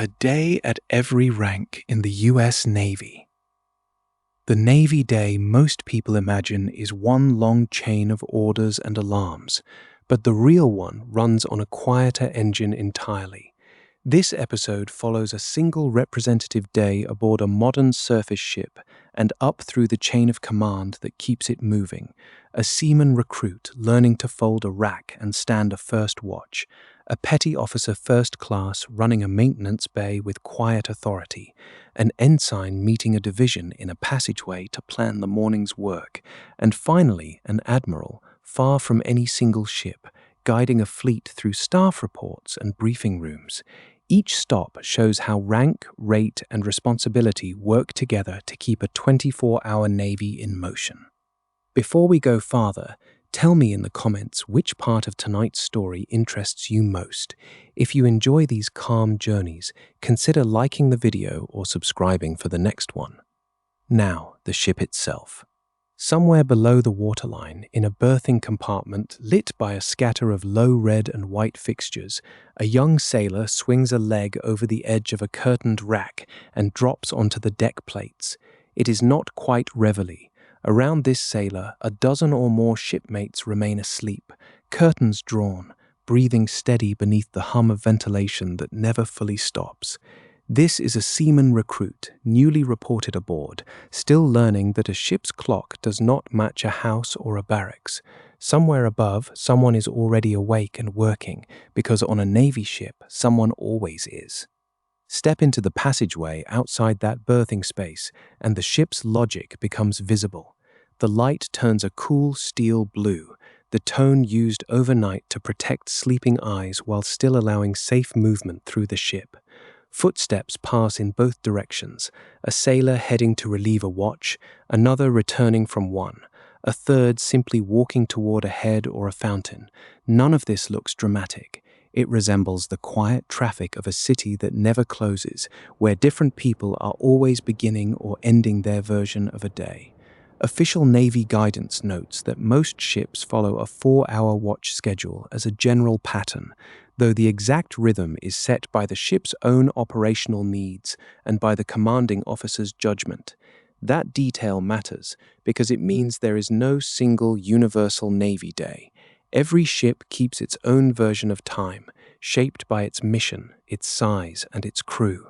A day at every rank in the U.S. Navy. The Navy day most people imagine is one long chain of orders and alarms, but the real one runs on a quieter engine entirely. This episode follows a single representative day aboard a modern surface ship and up through the chain of command that keeps it moving. A seaman recruit learning to fold a rack and stand a first watch. A petty officer first class running a maintenance bay with quiet authority. An ensign meeting a division in a passageway to plan the morning's work. And finally, an admiral, far from any single ship, guiding a fleet through staff reports and briefing rooms. Each stop shows how rank, rate, and responsibility work together to keep a 24-hour Navy in motion. Before we go farther, tell me in the comments which part of tonight's story interests you most. If you enjoy these calm journeys, consider liking the video or subscribing for the next one. Now, the ship itself. Somewhere below the waterline, in a berthing compartment lit by a scatter of low red and white fixtures, a young sailor swings a leg over the edge of a curtained rack and drops onto the deck plates. It is not quite Reveille. Around this sailor, a dozen or more shipmates remain asleep, curtains drawn, breathing steady beneath the hum of ventilation that never fully stops. This is a seaman recruit, newly reported aboard, still learning that a ship's clock does not match a house or a barracks. Somewhere above, someone is already awake and working, because on a Navy ship, someone always is. Step into the passageway outside that berthing space, and the ship's logic becomes visible. The light turns a cool steel blue, the tone used overnight to protect sleeping eyes while still allowing safe movement through the ship. Footsteps pass in both directions, a sailor heading to relieve a watch, another returning from one, a third simply walking toward a head or a fountain. None of this looks dramatic. It resembles the quiet traffic of a city that never closes, where different people are always beginning or ending their version of a day. Official Navy guidance notes that most ships follow a 4-hour watch schedule as a general pattern, though the exact rhythm is set by the ship's own operational needs and by the commanding officer's judgment. That detail matters because it means there is no single universal Navy day. Every ship keeps its own version of time, shaped by its mission, its size, and its crew.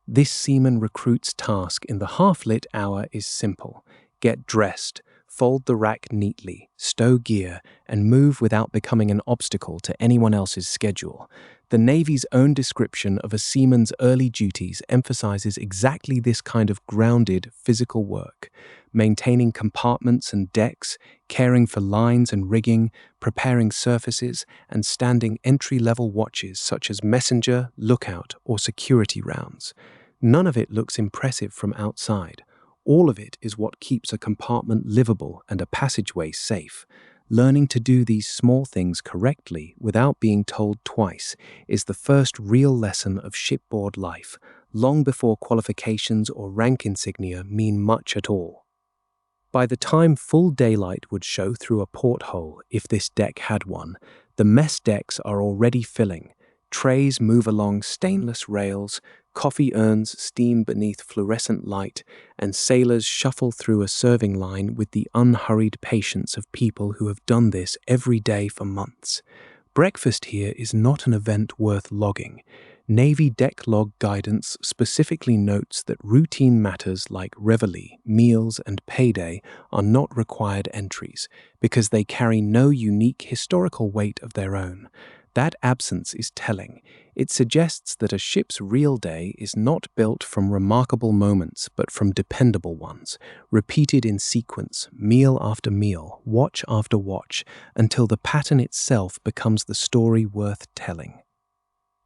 This seaman recruit's task in the half-lit hour is simple. Get dressed, fold the rack neatly, stow gear, and move without becoming an obstacle to anyone else's schedule. The Navy's own description of a seaman's early duties emphasizes exactly this kind of grounded, physical work, maintaining compartments and decks, caring for lines and rigging, preparing surfaces, and standing entry-level watches such as messenger, lookout, or security rounds. None of it looks impressive from outside. All of it is what keeps a compartment livable and a passageway safe. Learning to do these small things correctly without being told twice is the first real lesson of shipboard life, long before qualifications or rank insignia mean much at all. By the time full daylight would show through a porthole, if this deck had one, the mess decks are already filling. Trays move along stainless rails, coffee urns steam beneath fluorescent light, and sailors shuffle through a serving line with the unhurried patience of people who have done this every day for months. Breakfast here is not an event worth logging. Navy deck log guidance specifically notes that routine matters like reveille, meals, and payday are not required entries because they carry no unique historical weight of their own. That absence is telling. It suggests that a ship's real day is not built from remarkable moments, but from dependable ones, repeated in sequence, meal after meal, watch after watch, until the pattern itself becomes the story worth telling.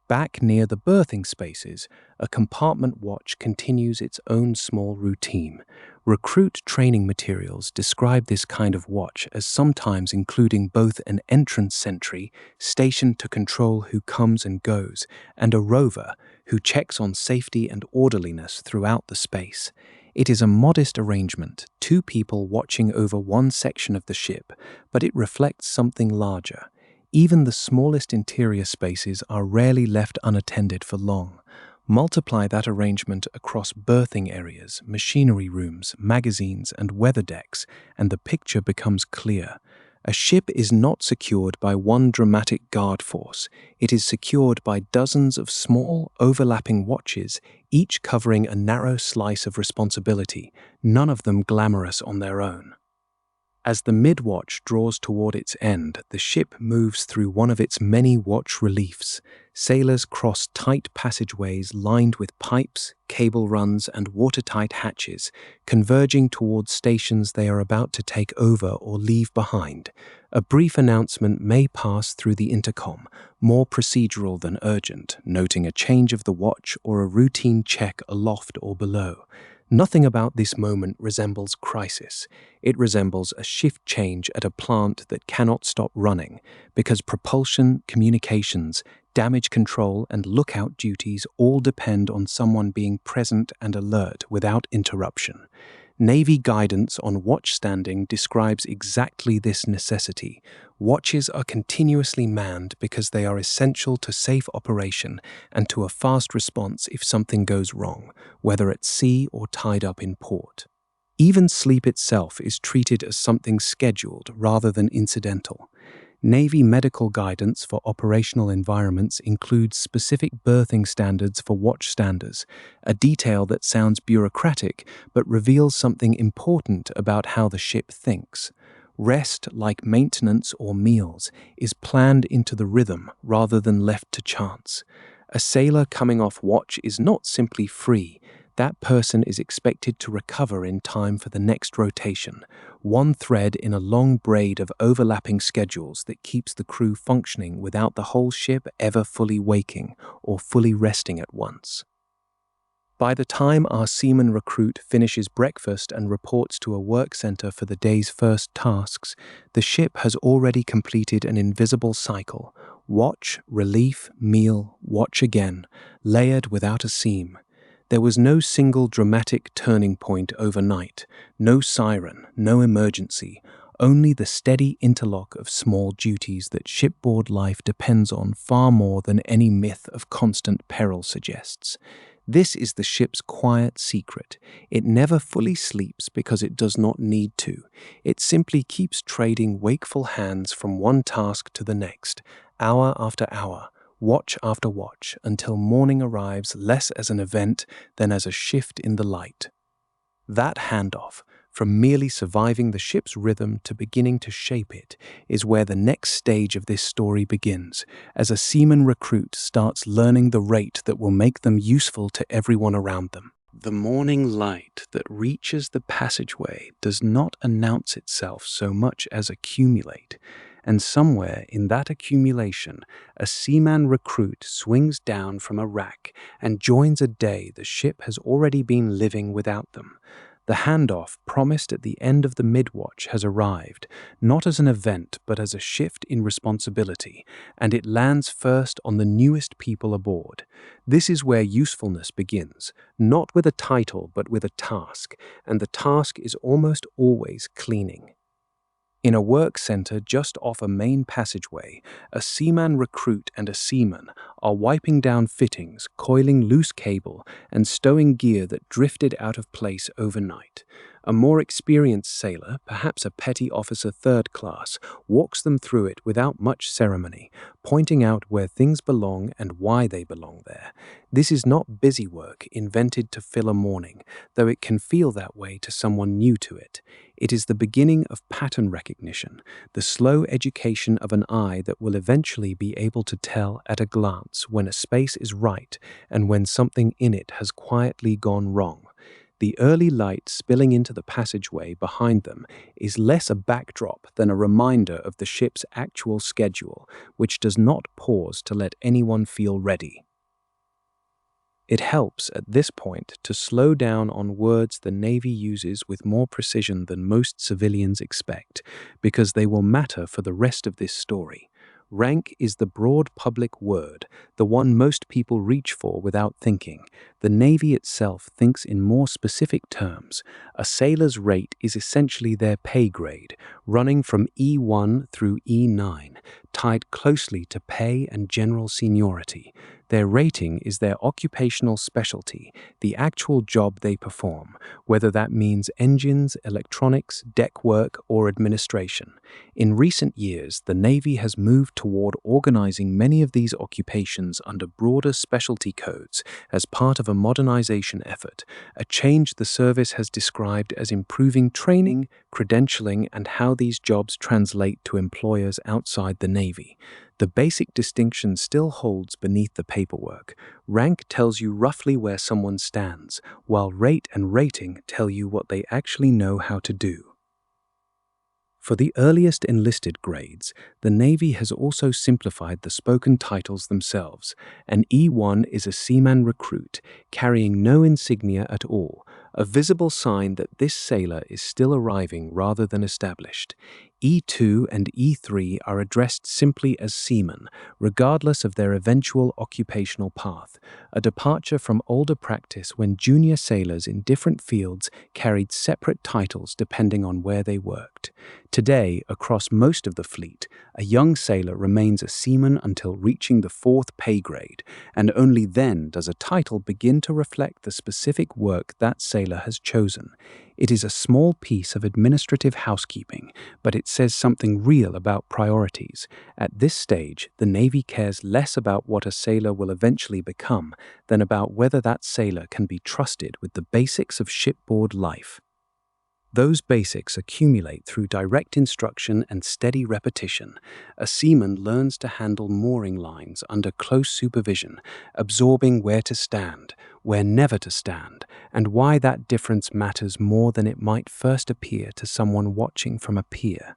Back near the berthing spaces, a compartment watch continues its own small routine. Recruit training materials describe this kind of watch as sometimes including both an entrance sentry, stationed to control who comes and goes, and a rover, who checks on safety and orderliness throughout the space. It is a modest arrangement, 2 people watching over one section of the ship, but it reflects something larger. Even the smallest interior spaces are rarely left unattended for long. Multiply that arrangement across berthing areas, machinery rooms, magazines, and weather decks, and the picture becomes clear. A ship is not secured by one dramatic guard force. It is secured by dozens of small, overlapping watches, each covering a narrow slice of responsibility, none of them glamorous on their own. As the Midwatch draws toward its end, the ship moves through one of its many watch reliefs. Sailors cross tight passageways lined with pipes, cable runs, and watertight hatches, converging towards stations they are about to take over or leave behind. A brief announcement may pass through the intercom, more procedural than urgent, noting a change of the watch or a routine check aloft or below. Nothing about this moment resembles crisis. It resembles a shift change at a plant that cannot stop running, because propulsion, communications, damage control, and lookout duties all depend on someone being present and alert without interruption. Navy guidance on watchstanding describes exactly this necessity. Watches are continuously manned because they are essential to safe operation and to a fast response if something goes wrong, whether at sea or tied up in port. Even sleep itself is treated as something scheduled rather than incidental. Navy medical guidance for operational environments includes specific berthing standards for watchstanders, a detail that sounds bureaucratic but reveals something important about how the ship thinks. Rest, like maintenance or meals, is planned into the rhythm rather than left to chance. A sailor coming off watch is not simply free. That person is expected to recover in time for the next rotation, one thread in a long braid of overlapping schedules that keeps the crew functioning without the whole ship ever fully waking or fully resting at once. By the time our seaman recruit finishes breakfast and reports to a work center for the day's first tasks, the ship has already completed an invisible cycle: watch, relief, meal, watch again, layered without a seam. There was no single dramatic turning point overnight, no siren, no emergency, only the steady interlock of small duties that shipboard life depends on far more than any myth of constant peril suggests. This is the ship's quiet secret. It never fully sleeps because it does not need to. It simply keeps trading wakeful hands from one task to the next, hour after hour, watch after watch, until morning arrives less as an event than as a shift in the light. That handoff, from merely surviving the ship's rhythm to beginning to shape it, is where the next stage of this story begins, as a seaman recruit starts learning the rate that will make them useful to everyone around them. The morning light that reaches the passageway does not announce itself so much as accumulate. And somewhere in that accumulation, a seaman recruit swings down from a rack and joins a day the ship has already been living without them. The handoff promised at the end of the Midwatch has arrived, not as an event but as a shift in responsibility, and it lands first on the newest people aboard. This is where usefulness begins, not with a title but with a task, and the task is almost always cleaning. In a work center just off a main passageway, a seaman recruit and a seaman are wiping down fittings, coiling loose cable, and stowing gear that drifted out of place overnight. A more experienced sailor, perhaps a petty officer third class, walks them through it without much ceremony, pointing out where things belong and why they belong there. This is not busy work invented to fill a morning, though it can feel that way to someone new to it. It is the beginning of pattern recognition, the slow education of an eye that will eventually be able to tell at a glance when a space is right and when something in it has quietly gone wrong. The early light spilling into the passageway behind them is less a backdrop than a reminder of the ship's actual schedule, which does not pause to let anyone feel ready. It helps at this point to slow down on words the Navy uses with more precision than most civilians expect, because they will matter for the rest of this story. Rank is the broad public word, the one most people reach for without thinking. The Navy itself thinks in more specific terms. A sailor's rate is essentially their pay grade, running from E1 through E9, tied closely to pay and general seniority. Their rating is their occupational specialty, the actual job they perform, whether that means engines, electronics, deck work, or administration. In recent years, the Navy has moved toward organizing many of these occupations under broader specialty codes as part of a modernization effort, a change the service has described as improving training, credentialing, and how these jobs translate to employers outside the Navy. The basic distinction still holds beneath the paperwork. Rank tells you roughly where someone stands, while rate and rating tell you what they actually know how to do. For the earliest enlisted grades, the Navy has also simplified the spoken titles themselves. An E1 is a seaman recruit, carrying no insignia at all, a visible sign that this sailor is still arriving rather than established. E2 and E3 are addressed simply as seamen, regardless of their eventual occupational path, a departure from older practice when junior sailors in different fields carried separate titles depending on where they worked. Today, across most of the fleet, a young sailor remains a seaman until reaching the 4th pay grade, and only then does a title begin to reflect the specific work that sailor has chosen. It is a small piece of administrative housekeeping, but it says something real about priorities. At this stage, the Navy cares less about what a sailor will eventually become than about whether that sailor can be trusted with the basics of shipboard life. Those basics accumulate through direct instruction and steady repetition. A seaman learns to handle mooring lines under close supervision, absorbing where to stand, where never to stand, and why that difference matters more than it might first appear to someone watching from a pier.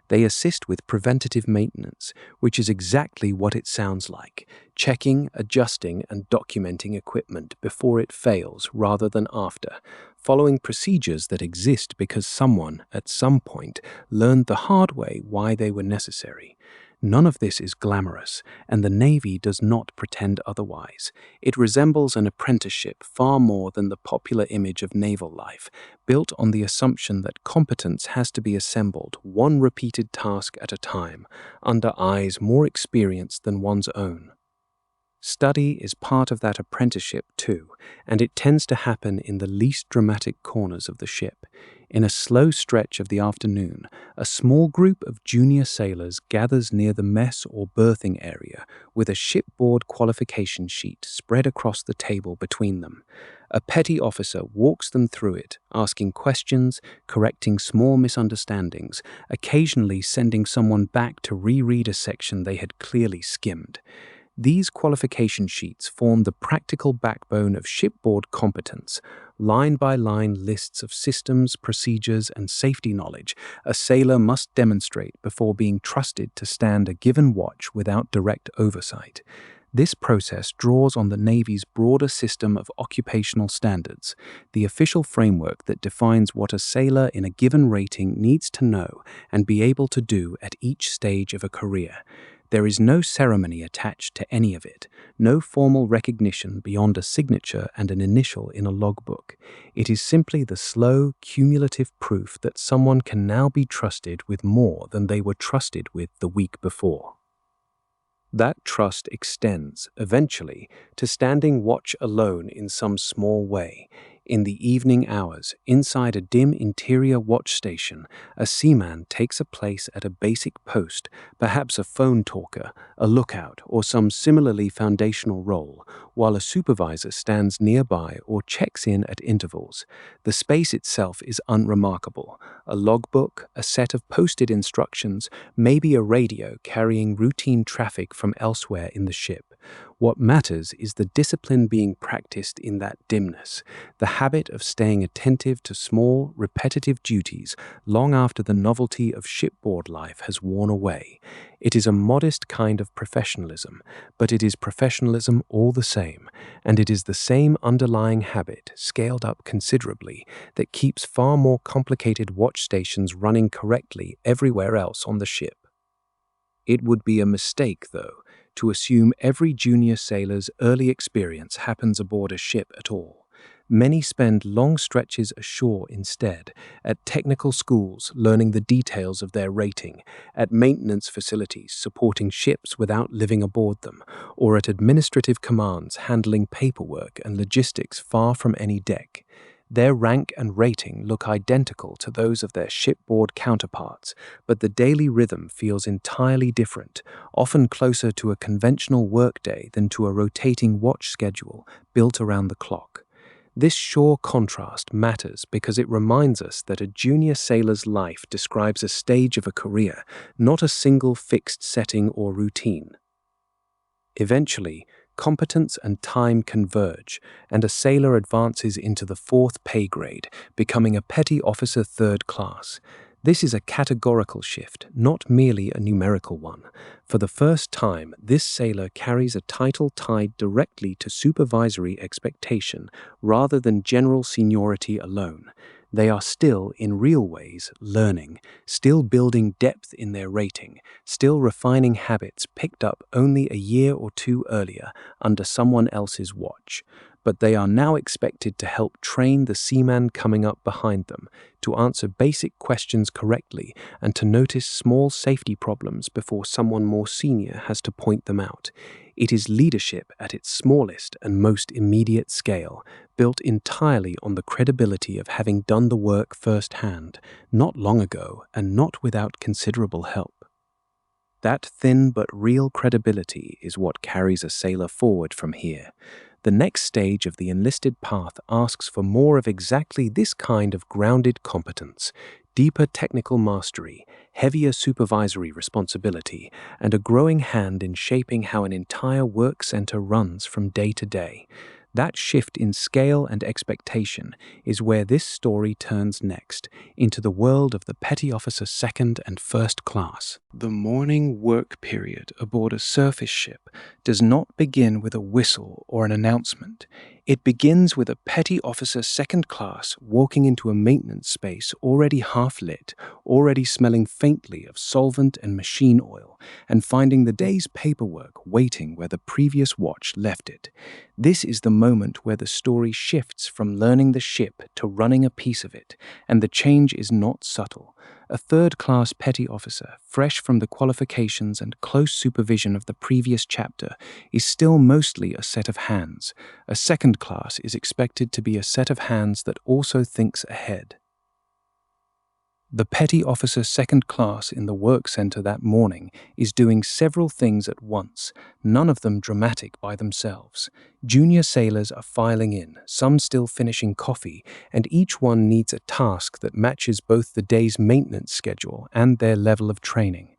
They assist with preventative maintenance, which is exactly what it sounds like, checking, adjusting, and documenting equipment before it fails rather than after, following procedures that exist because someone, at some point, learned the hard way why they were necessary. None of this is glamorous, and the Navy does not pretend otherwise. It resembles an apprenticeship far more than the popular image of naval life, built on the assumption that competence has to be assembled one repeated task at a time, under eyes more experienced than one's own. Study is part of that apprenticeship too, and it tends to happen in the least dramatic corners of the ship. In a slow stretch of the afternoon, a small group of junior sailors gathers near the mess or berthing area with a shipboard qualification sheet spread across the table between them. A petty officer walks them through it, asking questions, correcting small misunderstandings, occasionally sending someone back to reread a section they had clearly skimmed. These qualification sheets form the practical backbone of shipboard competence, line-by-line lists of systems, procedures, and safety knowledge a sailor must demonstrate before being trusted to stand a given watch without direct oversight. This process draws on the Navy's broader system of occupational standards, the official framework that defines what a sailor in a given rating needs to know and be able to do at each stage of a career. There is no ceremony attached to any of it, no formal recognition beyond a signature and an initial in a logbook. It is simply the slow, cumulative proof that someone can now be trusted with more than they were trusted with the week before. That trust extends, eventually, to standing watch alone in some small way. In the evening hours, inside a dim interior watch station, a seaman takes a place at a basic post, perhaps a phone talker, a lookout, or some similarly foundational role, while a supervisor stands nearby or checks in at intervals. The space itself is unremarkable. A logbook, a set of posted instructions, maybe a radio carrying routine traffic from elsewhere in the ship. What matters is the discipline being practiced in that dimness, the habit of staying attentive to small, repetitive duties long after the novelty of shipboard life has worn away. It is a modest kind of professionalism, but it is professionalism all the same, and it is the same underlying habit, scaled up considerably, that keeps far more complicated watch stations running correctly everywhere else on the ship. It would be a mistake, though, to assume every junior sailor's early experience happens aboard a ship at all. Many spend long stretches ashore instead, at technical schools learning the details of their rating, at maintenance facilities supporting ships without living aboard them, or at administrative commands handling paperwork and logistics far from any deck. Their rank and rating look identical to those of their shipboard counterparts, but the daily rhythm feels entirely different, often closer to a conventional workday than to a rotating watch schedule built around the clock. This shore contrast matters because it reminds us that a junior sailor's life describes a stage of a career, not a single fixed setting or routine. Eventually, competence and time converge, and a sailor advances into the fourth pay grade, becoming a petty officer third class. This is a categorical shift, not merely a numerical one. For the first time, this sailor carries a title tied directly to supervisory expectation rather than general seniority alone. They are still, in real ways, learning, still building depth in their rating, still refining habits picked up only a year or two earlier under someone else's watch. But they are now expected to help train the seaman coming up behind them, to answer basic questions correctly, and to notice small safety problems before someone more senior has to point them out. It is leadership at its smallest and most immediate scale, built entirely on the credibility of having done the work firsthand, not long ago and not without considerable help. That thin but real credibility is what carries a sailor forward from here. The next stage of the enlisted path asks for more of exactly this kind of grounded competence, deeper technical mastery, heavier supervisory responsibility, and a growing hand in shaping how an entire work center runs from day to day. That shift in scale and expectation is where this story turns next, into the world of the petty officer second and first class. The morning work period aboard a surface ship does not begin with a whistle or an announcement. It begins with a petty officer second class walking into a maintenance space already half lit, already smelling faintly of solvent and machine oil, and finding the day's paperwork waiting where the previous watch left it. This is the moment where the story shifts from learning the ship to running a piece of it, and the change is not subtle. A third-class petty officer, fresh from the qualifications and close supervision of the previous chapter, is still mostly a set of hands. A second class is expected to be a set of hands that also thinks ahead. The petty officer second class in the work center that morning is doing several things at once, none of them dramatic by themselves. Junior sailors are filing in, some still finishing coffee, and each one needs a task that matches both the day's maintenance schedule and their level of training.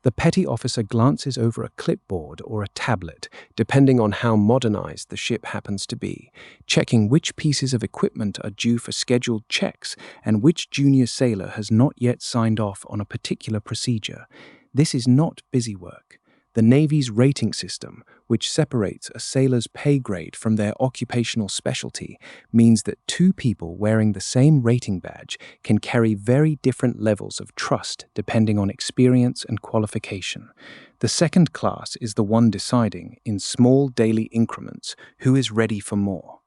The petty officer glances over a clipboard or a tablet, depending on how modernized the ship happens to be, checking which pieces of equipment are due for scheduled checks and which junior sailor has not yet signed off on a particular procedure. This is not busy work. The Navy's rating system, which separates a sailor's pay grade from their occupational specialty, means that two people wearing the same rating badge can carry very different levels of trust depending on experience and qualification. The second class is the one deciding, in small daily increments, who is ready for more.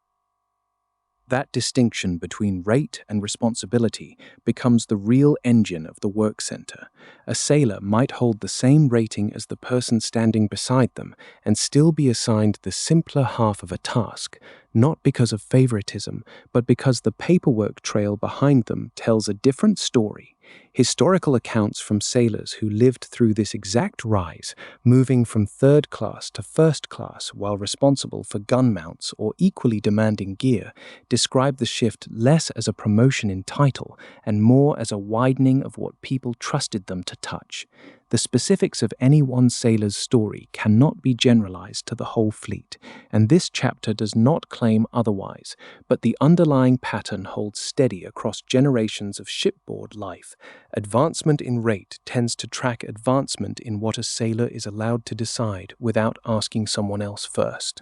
That distinction between rate and responsibility becomes the real engine of the work center. A sailor might hold the same rating as the person standing beside them and still be assigned the simpler half of a task, not because of favoritism, but because the paperwork trail behind them tells a different story. Historical accounts from sailors who lived through this exact rise, moving from third class to first class while responsible for gun mounts or equally demanding gear, describe the shift less as a promotion in title and more as a widening of what people trusted them to touch. The specifics of any one sailor's story cannot be generalized to the whole fleet, and this chapter does not claim otherwise, but the underlying pattern holds steady across generations of shipboard life. Advancement in rate tends to track advancement in what a sailor is allowed to decide without asking someone else first.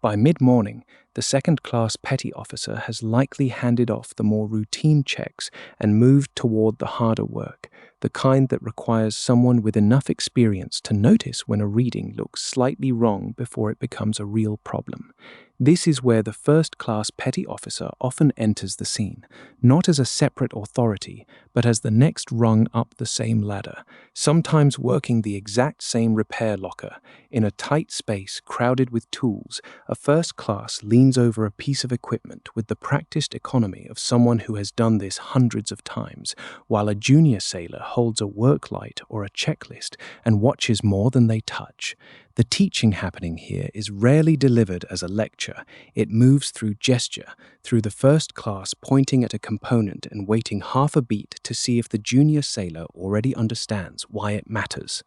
By mid-morning, the second-class petty officer has likely handed off the more routine checks and moved toward the harder work, the kind that requires someone with enough experience to notice when a reading looks slightly wrong before it becomes a real problem. This is where the first-class petty officer often enters the scene, not as a separate authority, but as the next rung up the same ladder, sometimes working the exact same repair locker. In a tight space crowded with tools, a first class leans over a piece of equipment with the practiced economy of someone who has done this hundreds of times, while a junior sailor holds a work light or a checklist and watches more than they touch. The teaching happening here is rarely delivered as a lecture. It moves through gesture, through the first class pointing at a component and waiting half a beat to see if the junior sailor already understands why it matters.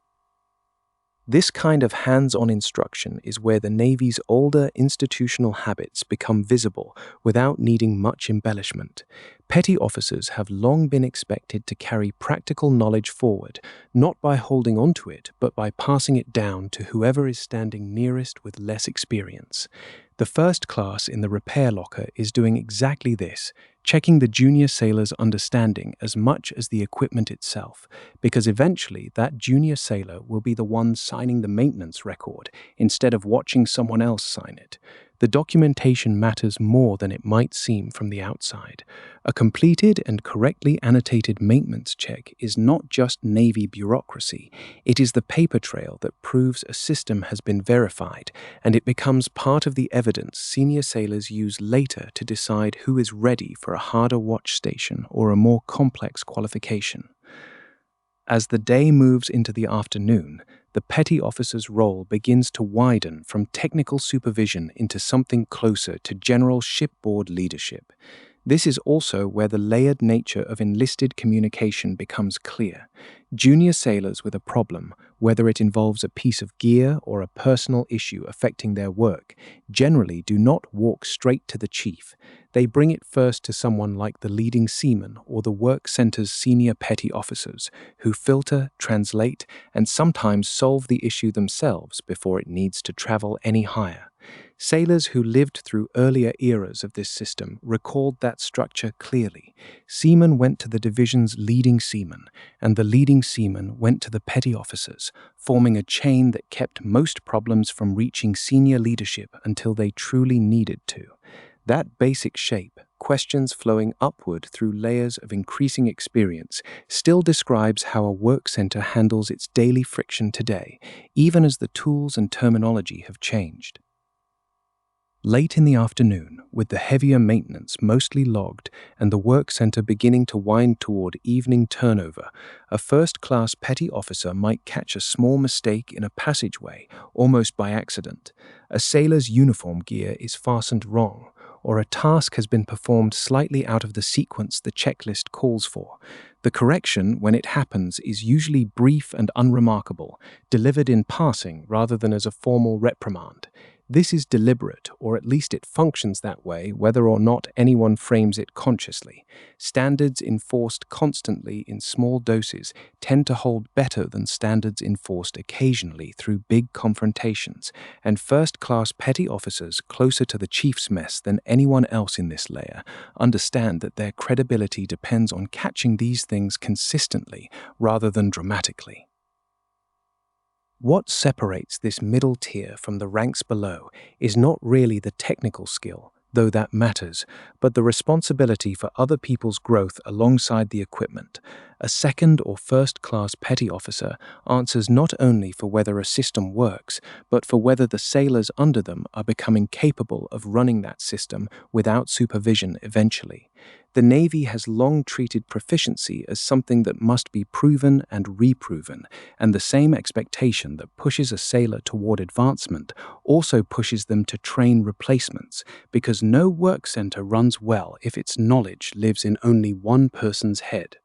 This kind of hands-on instruction is where the Navy's older institutional habits become visible without needing much embellishment. Petty officers have long been expected to carry practical knowledge forward, not by holding on to it, but by passing it down to whoever is standing nearest with less experience. The first class in the repair locker is doing exactly this, checking the junior sailor's understanding as much as the equipment itself, because eventually that junior sailor will be the one signing the maintenance record instead of watching someone else sign it. The documentation matters more than it might seem from the outside. A completed and correctly annotated maintenance check is not just Navy bureaucracy. It is the paper trail that proves a system has been verified, and it becomes part of the evidence senior sailors use later to decide who is ready for a harder watch station or a more complex qualification. As the day moves into the afternoon, the petty officer's role begins to widen from technical supervision into something closer to general shipboard leadership. This is also where the layered nature of enlisted communication becomes clear. Junior sailors with a problem, whether it involves a piece of gear or a personal issue affecting their work, generally do not walk straight to the chief. They bring it first to someone like the leading seaman or the work center's senior petty officers, who filter, translate, and sometimes solve the issue themselves before it needs to travel any higher. Sailors who lived through earlier eras of this system recalled that structure clearly. Seaman went to the division's leading seaman, and the leading seaman went to the petty officers, forming a chain that kept most problems from reaching senior leadership until they truly needed to. That basic shape, questions flowing upward through layers of increasing experience, still describes how a work center handles its daily friction today, even as the tools and terminology have changed. Late in the afternoon, with the heavier maintenance mostly logged and the work center beginning to wind toward evening turnover, a first-class petty officer might catch a small mistake in a passageway, almost by accident. A sailor's uniform gear is fastened wrong, or a task has been performed slightly out of the sequence the checklist calls for. The correction, when it happens, is usually brief and unremarkable, delivered in passing rather than as a formal reprimand. This is deliberate, or at least it functions that way, whether or not anyone frames it consciously. Standards enforced constantly in small doses tend to hold better than standards enforced occasionally through big confrontations, and first-class petty officers closer to the chief's mess than anyone else in this layer understand that their credibility depends on catching these things consistently rather than dramatically. What separates this middle tier from the ranks below is not really the technical skill, though that matters, but the responsibility for other people's growth alongside the equipment. A second or first-class petty officer answers not only for whether a system works, but for whether the sailors under them are becoming capable of running that system without supervision eventually. The Navy has long treated proficiency as something that must be proven and reproven, and the same expectation that pushes a sailor toward advancement also pushes them to train replacements, because no work center runs well if its knowledge lives in only one person's head.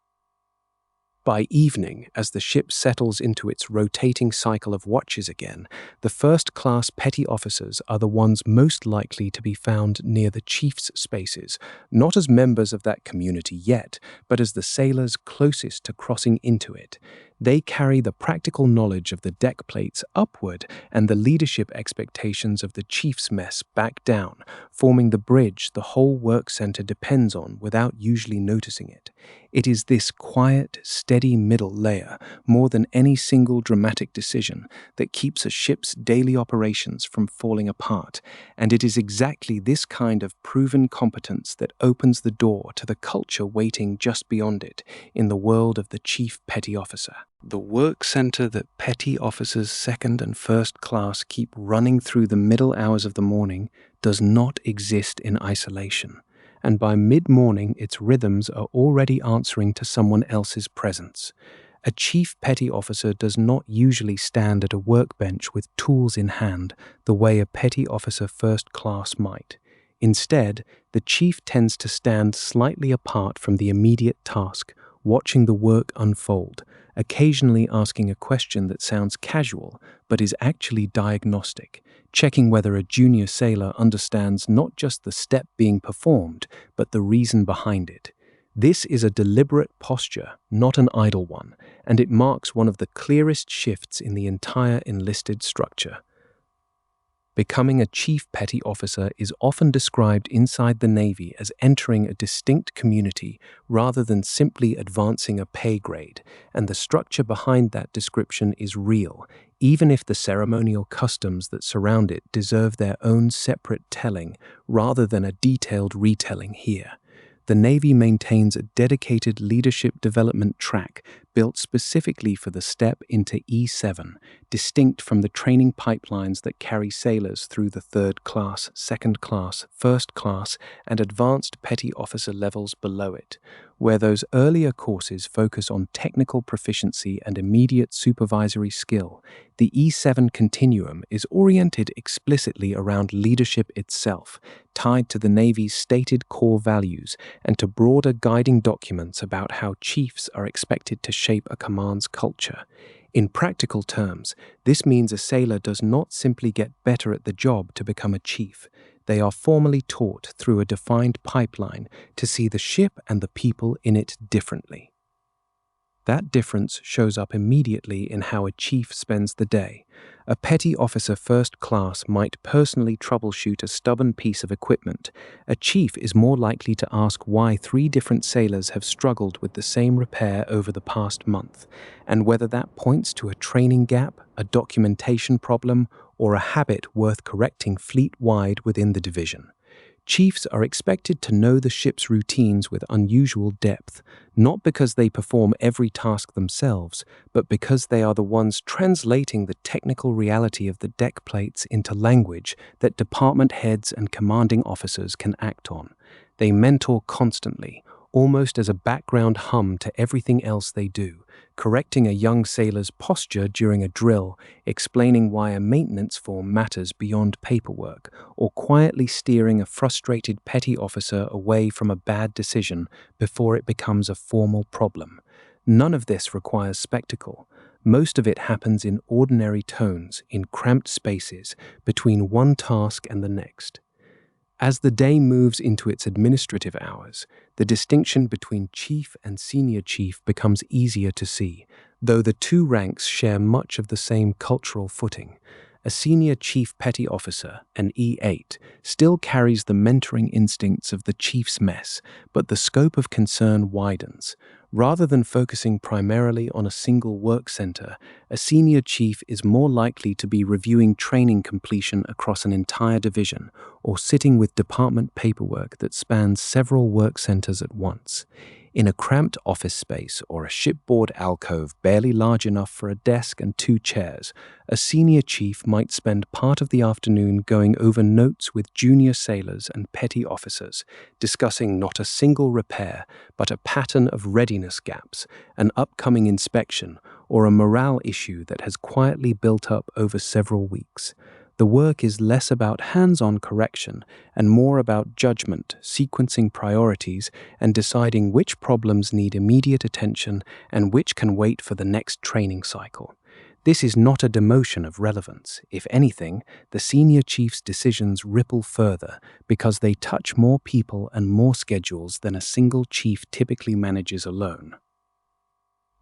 By evening, as the ship settles into its rotating cycle of watches again, the first-class petty officers are the ones most likely to be found near the chief's spaces, not as members of that community yet, but as the sailors closest to crossing into it. They carry the practical knowledge of the deck plates upward and the leadership expectations of the chief's mess back down, forming the bridge the whole work center depends on without usually noticing it. It is this quiet, steady middle layer, more than any single dramatic decision, that keeps a ship's daily operations from falling apart, and it is exactly this kind of proven competence that opens the door to the culture waiting just beyond it in the world of the chief petty officer. The work center that petty officers second and first class keep running through the middle hours of the morning does not exist in isolation, and by mid-morning its rhythms are already answering to someone else's presence. A chief petty officer does not usually stand at a workbench with tools in hand the way a petty officer first class might. Instead, the chief tends to stand slightly apart from the immediate task, watching the work unfold, occasionally asking a question that sounds casual but is actually diagnostic, checking whether a junior sailor understands not just the step being performed, but the reason behind it. This is a deliberate posture, not an idle one, and it marks one of the clearest shifts in the entire enlisted structure. Becoming a chief petty officer is often described inside the Navy as entering a distinct community rather than simply advancing a pay grade, and the structure behind that description is real, even if the ceremonial customs that surround it deserve their own separate telling rather than a detailed retelling here. The Navy maintains a dedicated leadership development track built specifically for the step into E7, distinct from the training pipelines that carry sailors through the third class, second class, first class, and advanced petty officer levels below it. Where those earlier courses focus on technical proficiency and immediate supervisory skill, the E7 continuum is oriented explicitly around leadership itself, tied to the Navy's stated core values and to broader guiding documents about how chiefs are expected to shape a command's culture. In practical terms, this means a sailor does not simply get better at the job to become a chief. They are formally taught through a defined pipeline to see the ship and the people in it differently. That difference shows up immediately in how a chief spends the day. A petty officer first class might personally troubleshoot a stubborn piece of equipment. A chief is more likely to ask why 3 different sailors have struggled with the same repair over the past month, and whether that points to a training gap, a documentation problem, or a habit worth correcting fleet-wide within the division. Chiefs are expected to know the ship's routines with unusual depth, not because they perform every task themselves, but because they are the ones translating the technical reality of the deck plates into language that department heads and commanding officers can act on. They mentor constantly, almost as a background hum to everything else they do, correcting a young sailor's posture during a drill, explaining why a maintenance form matters beyond paperwork, or quietly steering a frustrated petty officer away from a bad decision before it becomes a formal problem. None of this requires spectacle. Most of it happens in ordinary tones, in cramped spaces, between one task and the next. As the day moves into its administrative hours, the distinction between chief and senior chief becomes easier to see, though the 2 ranks share much of the same cultural footing. A senior chief petty officer, an E8, still carries the mentoring instincts of the chief's mess, but the scope of concern widens. Rather than focusing primarily on a single work center, a senior chief is more likely to be reviewing training completion across an entire division or sitting with department paperwork that spans several work centers at once. In a cramped office space or a shipboard alcove barely large enough for a desk and 2 chairs, a senior chief might spend part of the afternoon going over notes with junior sailors and petty officers, discussing not a single repair, but a pattern of readiness gaps, an upcoming inspection, or a morale issue that has quietly built up over several weeks. The work is less about hands-on correction and more about judgment, sequencing priorities, and deciding which problems need immediate attention and which can wait for the next training cycle. This is not a demotion of relevance. If anything, the senior chief's decisions ripple further because they touch more people and more schedules than a single chief typically manages alone.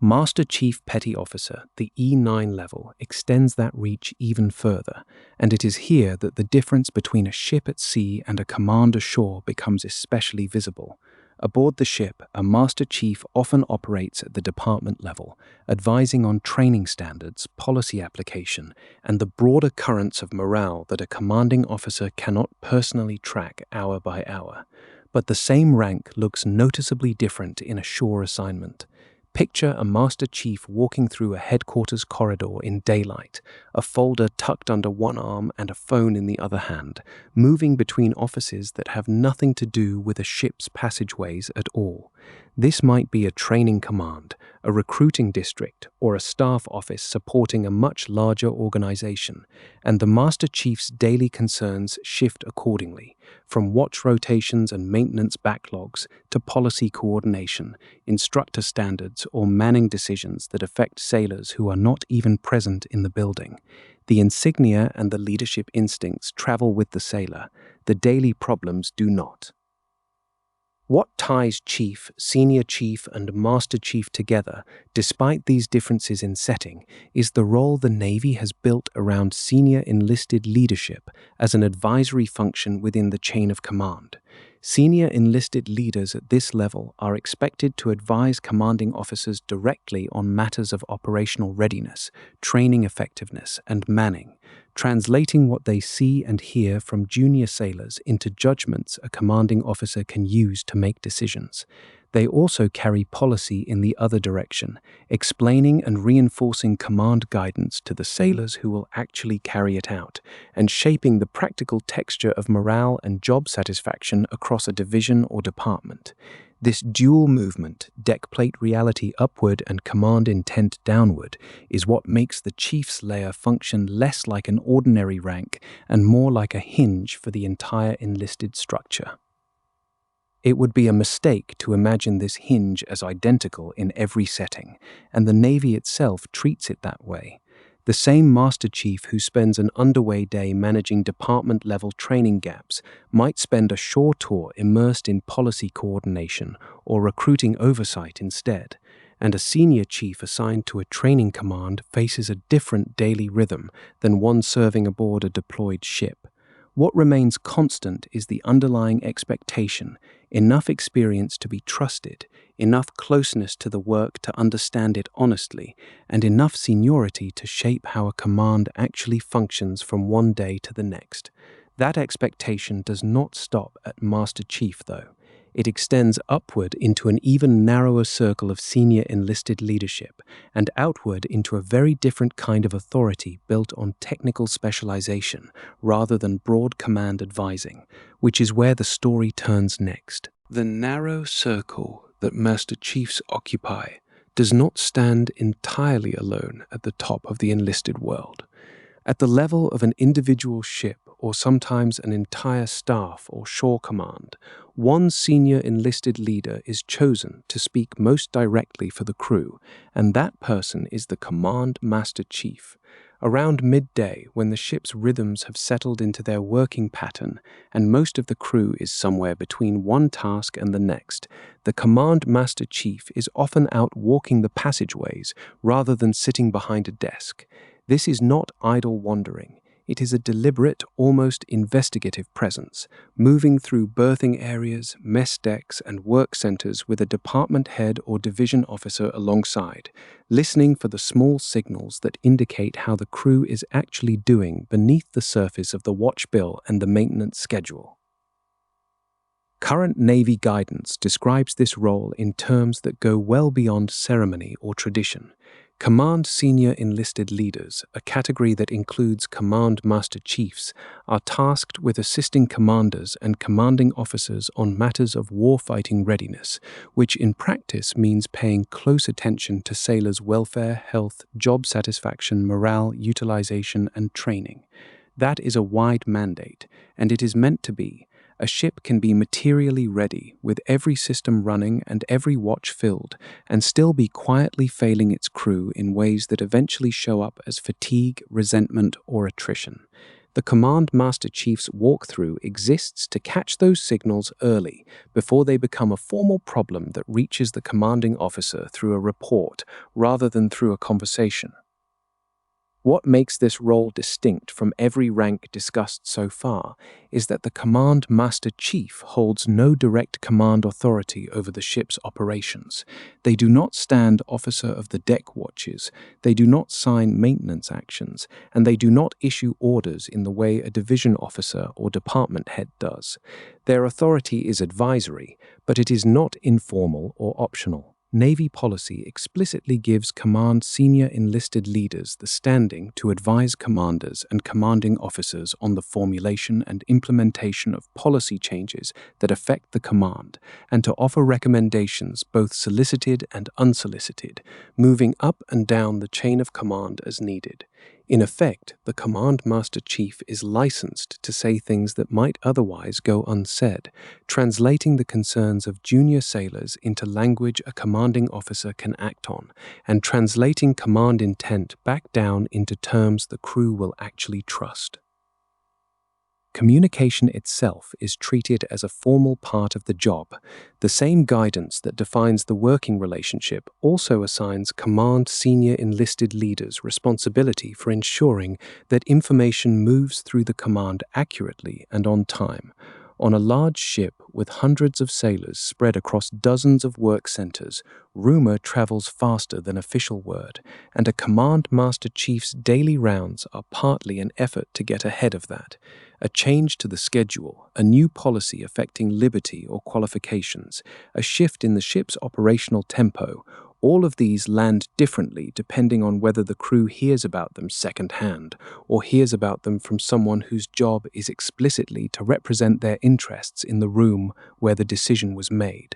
Master Chief Petty Officer, the E9 level, extends that reach even further, and it is here that the difference between a ship at sea and a command ashore becomes especially visible. Aboard the ship, a Master Chief often operates at the department level, advising on training standards, policy application, and the broader currents of morale that a commanding officer cannot personally track hour by hour. But the same rank looks noticeably different in a shore assignment. Picture a Master Chief walking through a headquarters corridor in daylight, a folder tucked under one arm and a phone in the other hand, moving between offices that have nothing to do with a ship's passageways at all. This might be a training command, a recruiting district, or a staff office supporting a much larger organization, and the Master Chief's daily concerns shift accordingly, from watch rotations and maintenance backlogs to policy coordination, instructor standards, or manning decisions that affect sailors who are not even present in the building. The insignia and the leadership instincts travel with the sailor. The daily problems do not. What ties Chief, Senior Chief, and Master Chief together, despite these differences in setting, is the role the Navy has built around senior enlisted leadership as an advisory function within the chain of command. Senior enlisted leaders at this level are expected to advise commanding officers directly on matters of operational readiness, training effectiveness, and manning, translating what they see and hear from junior sailors into judgments a commanding officer can use to make decisions. They also carry policy in the other direction, explaining and reinforcing command guidance to the sailors who will actually carry it out, and shaping the practical texture of morale and job satisfaction across a division or department. This dual movement, deck plate reality upward and command intent downward, is what makes the Chief's layer function less like an ordinary rank and more like a hinge for the entire enlisted structure. It would be a mistake to imagine this hinge as identical in every setting, and the Navy itself treats it that way. The same Master Chief who spends an underway day managing department-level training gaps might spend a shore tour immersed in policy coordination or recruiting oversight instead, and a senior chief assigned to a training command faces a different daily rhythm than one serving aboard a deployed ship. What remains constant is the underlying expectation, enough experience to be trusted, enough closeness to the work to understand it honestly, and enough seniority to shape how a command actually functions from one day to the next. That expectation does not stop at Master Chief, though. It extends upward into an even narrower circle of senior enlisted leadership and outward into a very different kind of authority built on technical specialization rather than broad command advising, which is where the story turns next. The narrow circle that Master Chiefs occupy does not stand entirely alone at the top of the enlisted world. At the level of an individual ship, or sometimes an entire staff or shore command, one senior enlisted leader is chosen to speak most directly for the crew, and that person is the Command Master Chief. Around midday, when the ship's rhythms have settled into their working pattern and most of the crew is somewhere between one task and the next, the Command Master Chief is often out walking the passageways rather than sitting behind a desk. This is not idle wandering. It is a deliberate, almost investigative presence, moving through berthing areas, mess decks, and work centers with a department head or division officer alongside, listening for the small signals that indicate how the crew is actually doing beneath the surface of the watch bill and the maintenance schedule. Current Navy guidance describes this role in terms that go well beyond ceremony or tradition. Command Senior Enlisted Leaders, a category that includes Command Master Chiefs, are tasked with assisting commanders and commanding officers on matters of warfighting readiness, which in practice means paying close attention to sailors' welfare, health, job satisfaction, morale, utilization, and training. That is a wide mandate, and it is meant to be. A ship can be materially ready, with every system running and every watch filled, and still be quietly failing its crew in ways that eventually show up as fatigue, resentment, or attrition. The Command Master Chief's walkthrough exists to catch those signals early, before they become a formal problem that reaches the commanding officer through a report rather than through a conversation. What makes this role distinct from every rank discussed so far is that the Command Master Chief holds no direct command authority over the ship's operations. They do not stand officer of the deck watches, they do not sign maintenance actions, and they do not issue orders in the way a division officer or department head does. Their authority is advisory, but it is not informal or optional. Navy policy explicitly gives command senior enlisted leaders the standing to advise commanders and commanding officers on the formulation and implementation of policy changes that affect the command, and to offer recommendations both solicited and unsolicited, moving up and down the chain of command as needed. In effect, the Command Master Chief is licensed to say things that might otherwise go unsaid, translating the concerns of junior sailors into language a commanding officer can act on, and translating command intent back down into terms the crew will actually trust. Communication itself is treated as a formal part of the job. The same guidance that defines the working relationship also assigns command senior enlisted leaders responsibility for ensuring that information moves through the command accurately and on time. On a large ship with hundreds of sailors spread across dozens of work centers, rumor travels faster than official word, and a Command Master Chief's daily rounds are partly an effort to get ahead of that. A change to the schedule, a new policy affecting liberty or qualifications, a shift in the ship's operational tempo, all of these land differently depending on whether the crew hears about them secondhand or hears about them from someone whose job is explicitly to represent their interests in the room where the decision was made.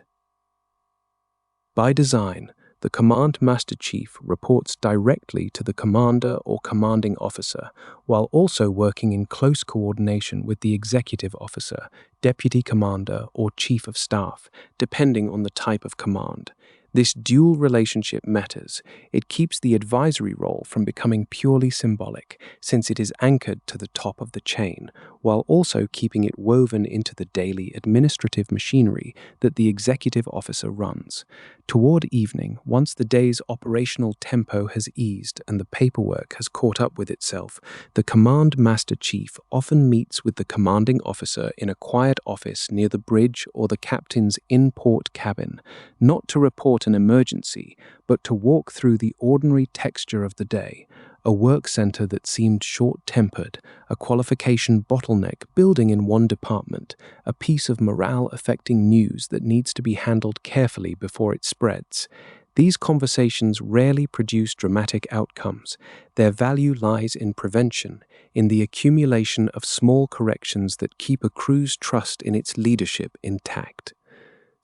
By design, the Command Master Chief reports directly to the commander or commanding officer, while also working in close coordination with the executive officer, deputy commander, or chief of staff, depending on the type of command. This dual relationship matters. It keeps the advisory role from becoming purely symbolic, since it is anchored to the top of the chain, while also keeping it woven into the daily administrative machinery that the executive officer runs. Toward evening, once the day's operational tempo has eased and the paperwork has caught up with itself, the Command Master Chief often meets with the commanding officer in a quiet office near the bridge or the captain's in-port cabin, not to report an emergency, but to walk through the ordinary texture of the day, a work center that seemed short-tempered, a qualification bottleneck building in one department, a piece of morale-affecting news that needs to be handled carefully before it spreads. These conversations rarely produce dramatic outcomes. Their value lies in prevention, in the accumulation of small corrections that keep a crew's trust in its leadership intact.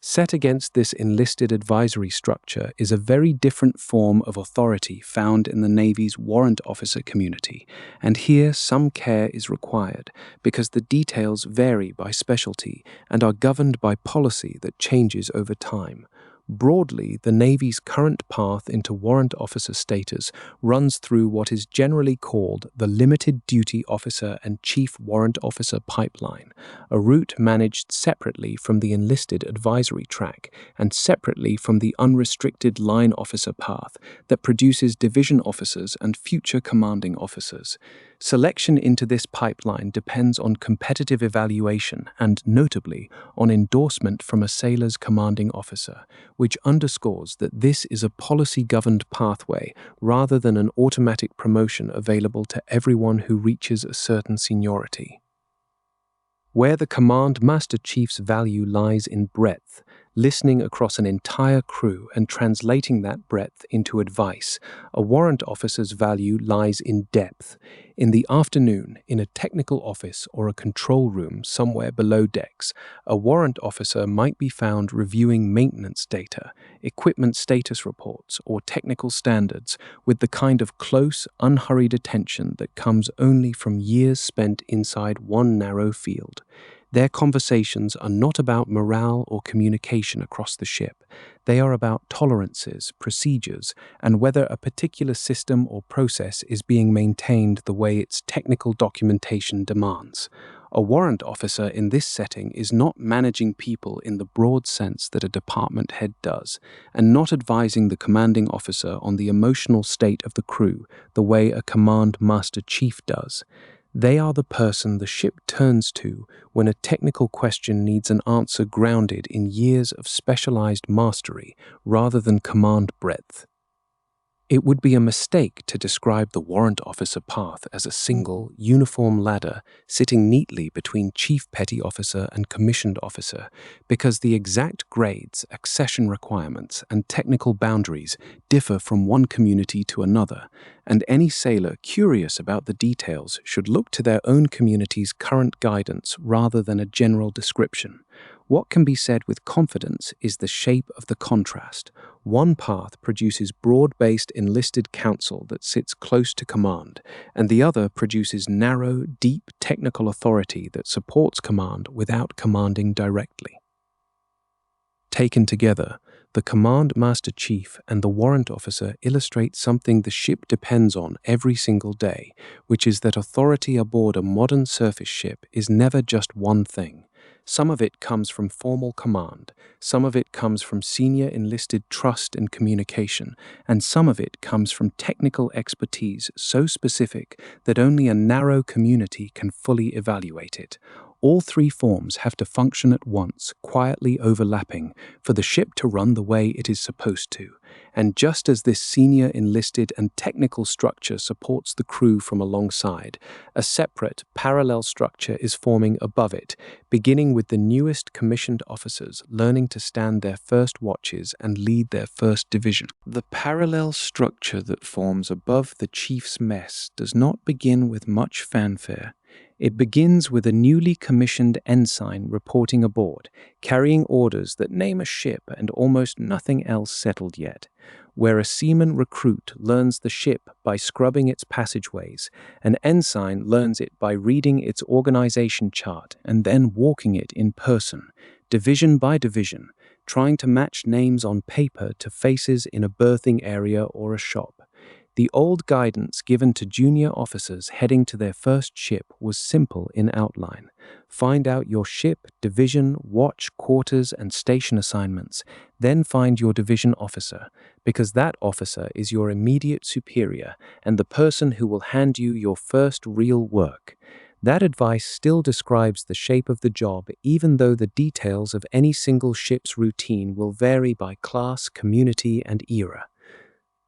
Set against this enlisted advisory structure is a very different form of authority found in the Navy's warrant officer community, and here some care is required because the details vary by specialty and are governed by policy that changes over time. Broadly, the Navy's current path into warrant officer status runs through what is generally called the Limited Duty Officer and Chief Warrant Officer pipeline, a route managed separately from the enlisted advisory track and separately from the unrestricted line officer path that produces division officers and future commanding officers. Selection into this pipeline depends on competitive evaluation and, notably, on endorsement from a sailor's commanding officer, which underscores that this is a policy-governed pathway rather than an automatic promotion available to everyone who reaches a certain seniority. Where the Command Master Chief's value lies in breadth, listening across an entire crew and translating that breadth into advice, a warrant officer's value lies in depth. In the afternoon, in a technical office or a control room somewhere below decks, a warrant officer might be found reviewing maintenance data, equipment status reports, or technical standards with the kind of close, unhurried attention that comes only from years spent inside one narrow field. Their conversations are not about morale or communication across the ship. They are about tolerances, procedures, and whether a particular system or process is being maintained the way its technical documentation demands. A warrant officer in this setting is not managing people in the broad sense that a department head does, and not advising the commanding officer on the emotional state of the crew the way a command master chief does. They are the person the ship turns to when a technical question needs an answer grounded in years of specialized mastery rather than command breadth. It would be a mistake to describe the warrant officer path as a single, uniform ladder sitting neatly between chief petty officer and commissioned officer, because the exact grades, accession requirements, and technical boundaries differ from one community to another, and any sailor curious about the details should look to their own community's current guidance rather than a general description. What can be said with confidence is the shape of the contrast. One path produces broad-based enlisted counsel that sits close to command, and the other produces narrow, deep technical authority that supports command without commanding directly. Taken together, the command master chief and the warrant officer illustrate something the ship depends on every single day, which is that authority aboard a modern surface ship is never just one thing. Some of it comes from formal command, some of it comes from senior enlisted trust and communication, and some of it comes from technical expertise so specific that only a narrow community can fully evaluate it. All three forms have to function at once, quietly overlapping, for the ship to run the way it is supposed to. And just as this senior enlisted and technical structure supports the crew from alongside, a separate, parallel structure is forming above it, beginning with the newest commissioned officers learning to stand their first watches and lead their first division. The parallel structure that forms above the chief's mess does not begin with much fanfare. It begins with a newly commissioned ensign reporting aboard, carrying orders that name a ship and almost nothing else settled yet, where a seaman recruit learns the ship by scrubbing its passageways, an ensign learns it by reading its organization chart and then walking it in person, division by division, trying to match names on paper to faces in a berthing area or a shop. The old guidance given to junior officers heading to their first ship was simple in outline. Find out your ship, division, watch, quarters, and station assignments. Then find your division officer, because that officer is your immediate superior and the person who will hand you your first real work. That advice still describes the shape of the job, even though the details of any single ship's routine will vary by class, community, and era.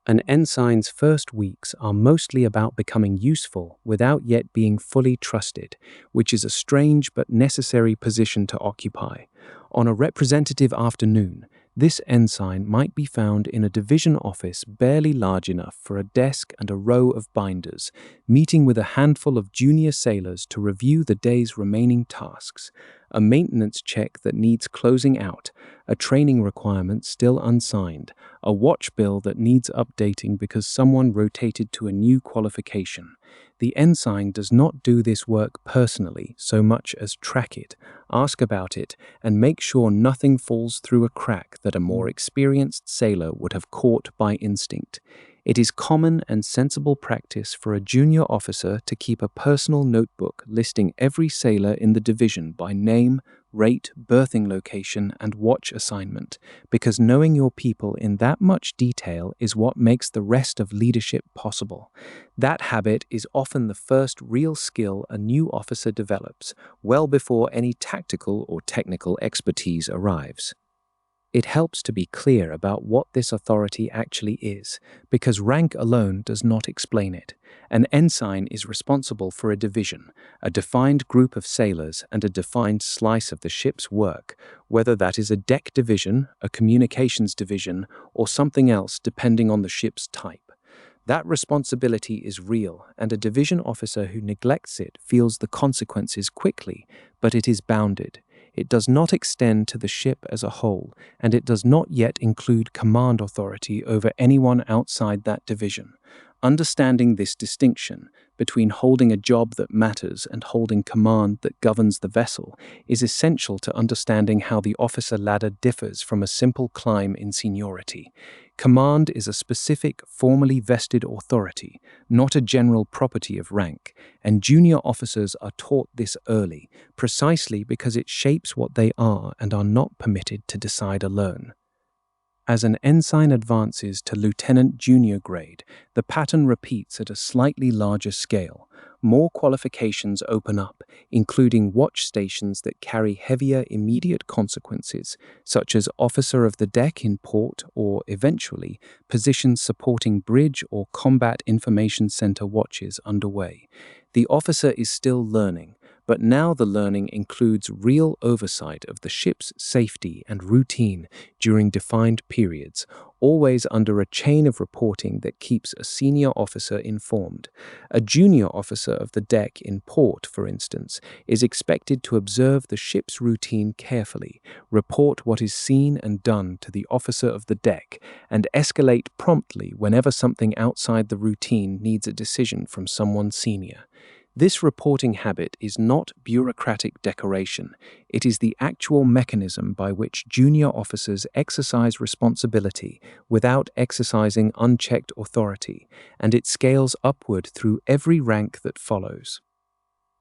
An ensign's first weeks are mostly about becoming useful without yet being fully trusted, which is a strange but necessary position to occupy. On a representative afternoon, this ensign might be found in a division office barely large enough for a desk and a row of binders, meeting with a handful of junior sailors to review the day's remaining tasks, a maintenance check that needs closing out, a training requirement still unsigned, a watch bill that needs updating because someone rotated to a new qualification. The ensign does not do this work personally so much as track it, ask about it, and make sure nothing falls through a crack that a more experienced sailor would have caught by instinct. It is common and sensible practice for a junior officer to keep a personal notebook listing every sailor in the division by name, rate, berthing location, and watch assignment, because knowing your people in that much detail is what makes the rest of leadership possible. That habit is often the first real skill a new officer develops, well before any tactical or technical expertise arrives. It helps to be clear about what this authority actually is, because rank alone does not explain it. An ensign is responsible for a division, a defined group of sailors, and a defined slice of the ship's work, whether that is a deck division, a communications division, or something else depending on the ship's type. That responsibility is real, and a division officer who neglects it feels the consequences quickly, but it is bounded. It does not extend to the ship as a whole, and it does not yet include command authority over anyone outside that division. Understanding this distinction, between holding a job that matters and holding command that governs the vessel is essential to understanding how the officer ladder differs from a simple climb in seniority. Command is a specific, formally vested authority, not a general property of rank, and junior officers are taught this early, precisely because it shapes what they are and are not permitted to decide alone. As an ensign advances to lieutenant junior grade, the pattern repeats at a slightly larger scale. More qualifications open up, including watch stations that carry heavier immediate consequences, such as officer of the deck in port or, eventually, positions supporting bridge or combat information center watches underway. The officer is still learning, but now the learning includes real oversight of the ship's safety and routine during defined periods, always under a chain of reporting that keeps a senior officer informed. A junior officer of the deck in port, for instance, is expected to observe the ship's routine carefully, report what is seen and done to the officer of the deck, and escalate promptly whenever something outside the routine needs a decision from someone senior. This reporting habit is not bureaucratic decoration. It is the actual mechanism by which junior officers exercise responsibility without exercising unchecked authority, and it scales upward through every rank that follows.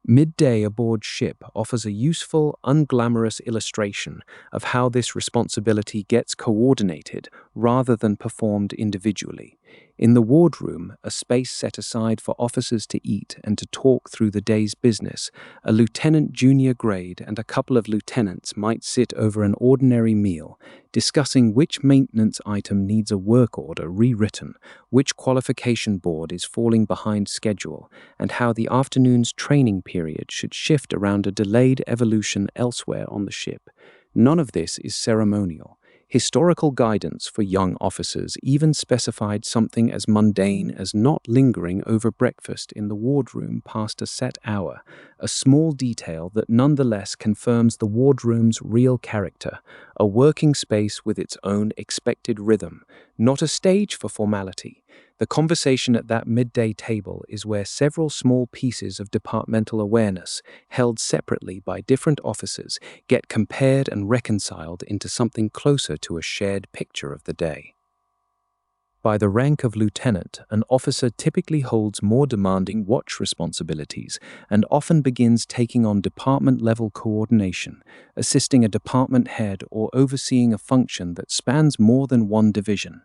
Midday aboard ship offers a useful, unglamorous illustration of how this responsibility gets coordinated rather than performed individually. In the wardroom, a space set aside for officers to eat and to talk through the day's business, a lieutenant junior grade and a couple of lieutenants might sit over an ordinary meal, discussing which maintenance item needs a work order rewritten, which qualification board is falling behind schedule, and how the afternoon's training period should shift around a delayed evolution elsewhere on the ship. None of this is ceremonial. Historical guidance for young officers even specified something as mundane as not lingering over breakfast in the wardroom past a set hour, a small detail that nonetheless confirms the wardroom's real character, a working space with its own expected rhythm, not a stage for formality. The conversation at that midday table is where several small pieces of departmental awareness, held separately by different officers, get compared and reconciled into something closer to a shared picture of the day. By the rank of lieutenant, an officer typically holds more demanding watch responsibilities and often begins taking on department-level coordination, assisting a department head or overseeing a function that spans more than one division.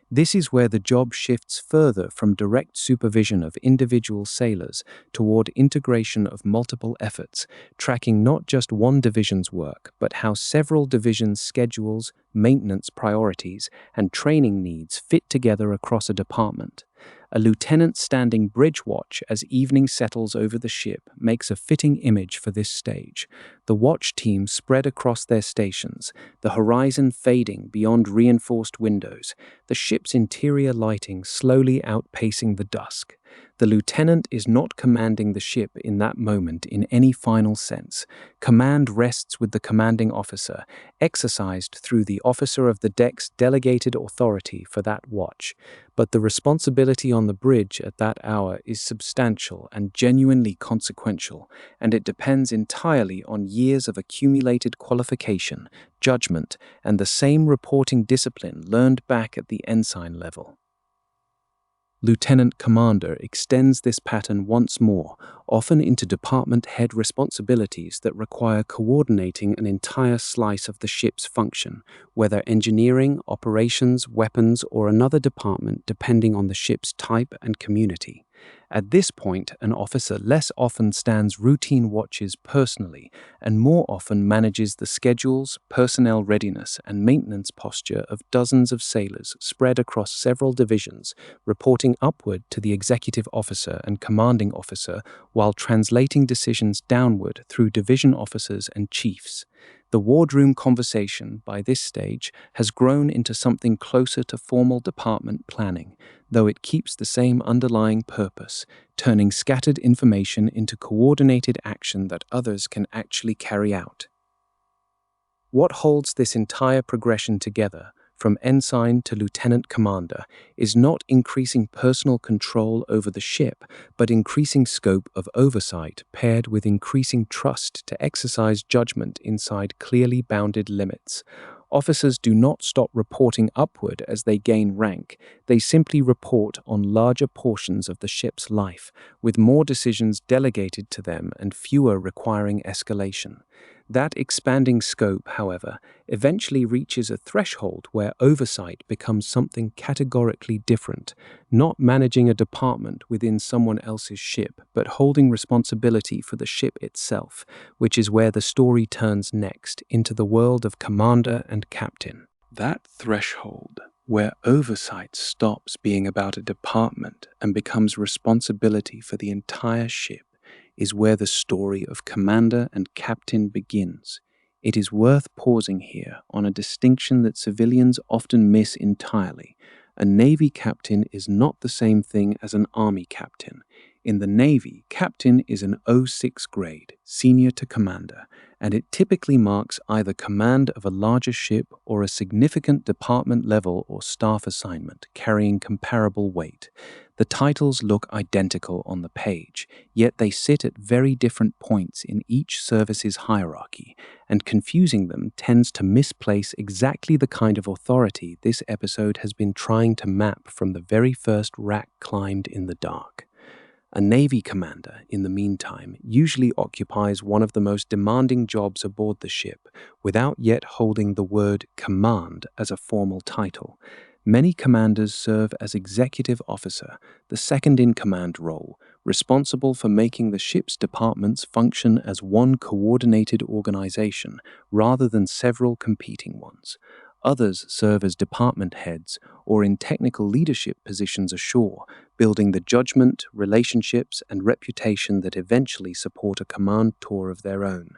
This is where the job shifts further from direct supervision of individual sailors toward integration of multiple efforts, tracking not just one division's work, but how several divisions' schedules, maintenance priorities, and training needs fit together across a department. A lieutenant standing bridge watch as evening settles over the ship makes a fitting image for this stage. The watch team spread across their stations, the horizon fading beyond reinforced windows, the ship's interior lighting slowly outpacing the dusk. The lieutenant is not commanding the ship in that moment in any final sense. Command rests with the commanding officer, exercised through the officer of the deck's delegated authority for that watch. But the responsibility on the bridge at that hour is substantial and genuinely consequential, and it depends entirely on years of accumulated qualification, judgment, and the same reporting discipline learned back at the ensign level. Lieutenant Commander extends this pattern once more, often into department head responsibilities that require coordinating an entire slice of the ship's function, whether engineering, operations, weapons, or another department depending on the ship's type and community. At this point, an officer less often stands routine watches personally and more often manages the schedules, personnel readiness, and maintenance posture of dozens of sailors spread across several divisions, reporting upward to the executive officer and commanding officer while translating decisions downward through division officers and chiefs. The wardroom conversation, by this stage, has grown into something closer to formal department planning, though it keeps the same underlying purpose, turning scattered information into coordinated action that others can actually carry out. What holds this entire progression together, from ensign to lieutenant commander, is not increasing personal control over the ship, but increasing scope of oversight paired with increasing trust to exercise judgment inside clearly bounded limits. Officers do not stop reporting upward as they gain rank. They simply report on larger portions of the ship's life, with more decisions delegated to them and fewer requiring escalation. That expanding scope, however, eventually reaches a threshold where oversight becomes something categorically different, not managing a department within someone else's ship, but holding responsibility for the ship itself, which is where the story turns next, into the world of commander and captain. That threshold, where oversight stops being about a department and becomes responsibility for the entire ship, is where the story of commander and captain begins. It is worth pausing here on a distinction that civilians often miss entirely. A Navy captain is not the same thing as an Army captain. In the Navy, captain is an 06 grade, senior to commander, and it typically marks either command of a larger ship or a significant department level or staff assignment carrying comparable weight. The titles look identical on the page, yet they sit at very different points in each service's hierarchy, and confusing them tends to misplace exactly the kind of authority this episode has been trying to map from the very first rack climbed in the dark. A Navy commander, in the meantime, usually occupies one of the most demanding jobs aboard the ship, without yet holding the word command as a formal title. Many commanders serve as executive officer, the second-in-command role, responsible for making the ship's departments function as one coordinated organization rather than several competing ones. Others serve as department heads or in technical leadership positions ashore, building the judgment, relationships, and reputation that eventually support a command tour of their own.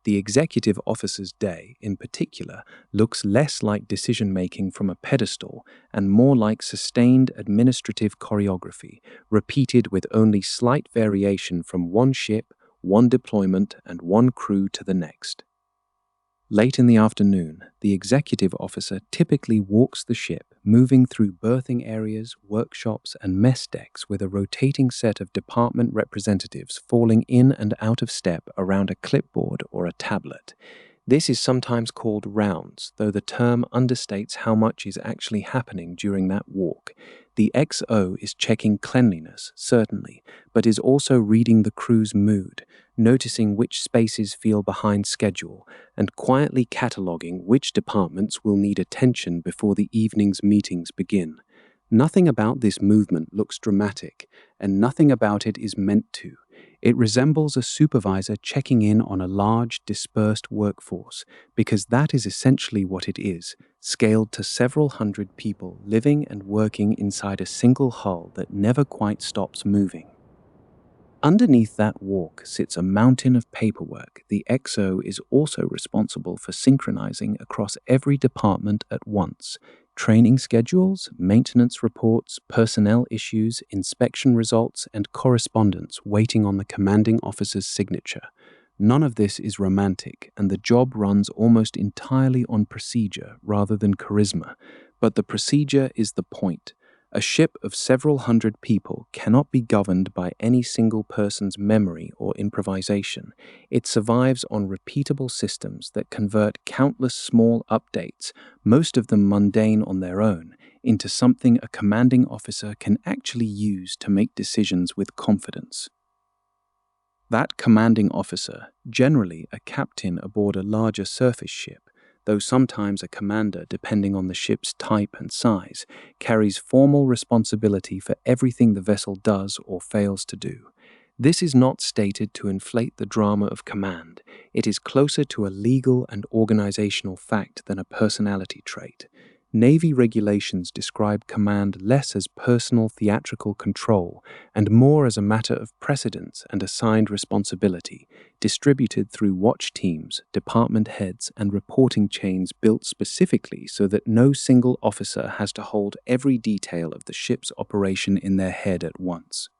The executive officer's day, in particular, looks less like decision-making from a pedestal and more like sustained administrative choreography, repeated with only slight variation from one ship, one deployment, and one crew to the next. Late in the afternoon, the executive officer typically walks the ship, moving through berthing areas, workshops, and mess decks with a rotating set of department representatives falling in and out of step around a clipboard or a tablet. This is sometimes called rounds, though the term understates how much is actually happening during that walk. The XO is checking cleanliness, certainly, but is also reading the crew's mood, noticing which spaces feel behind schedule, and quietly cataloguing which departments will need attention before the evening's meetings begin. Nothing about this movement looks dramatic, and nothing about it is meant to. It resembles a supervisor checking in on a large, dispersed workforce, because that is essentially what it is, scaled to several hundred people living and working inside a single hull that never quite stops moving. Underneath that walk sits a mountain of paperwork. The XO is also responsible for synchronizing across every department at once. Training schedules, maintenance reports, personnel issues, inspection results, and correspondence waiting on the commanding officer's signature. None of this is romantic, and the job runs almost entirely on procedure rather than charisma. But the procedure is the point. A ship of several hundred people cannot be governed by any single person's memory or improvisation. It survives on repeatable systems that convert countless small updates, most of them mundane on their own, into something a commanding officer can actually use to make decisions with confidence. That commanding officer, generally a captain aboard a larger surface ship, though sometimes a commander depending on the ship's type and size, carries formal responsibility for everything the vessel does or fails to do. This is not stated to inflate the drama of command. It is closer to a legal and organizational fact than a personality trait. Navy regulations describe command less as personal theatrical control and more as a matter of precedence and assigned responsibility, distributed through watch teams, department heads, and reporting chains built specifically so that no single officer has to hold every detail of the ship's operation in their head at once.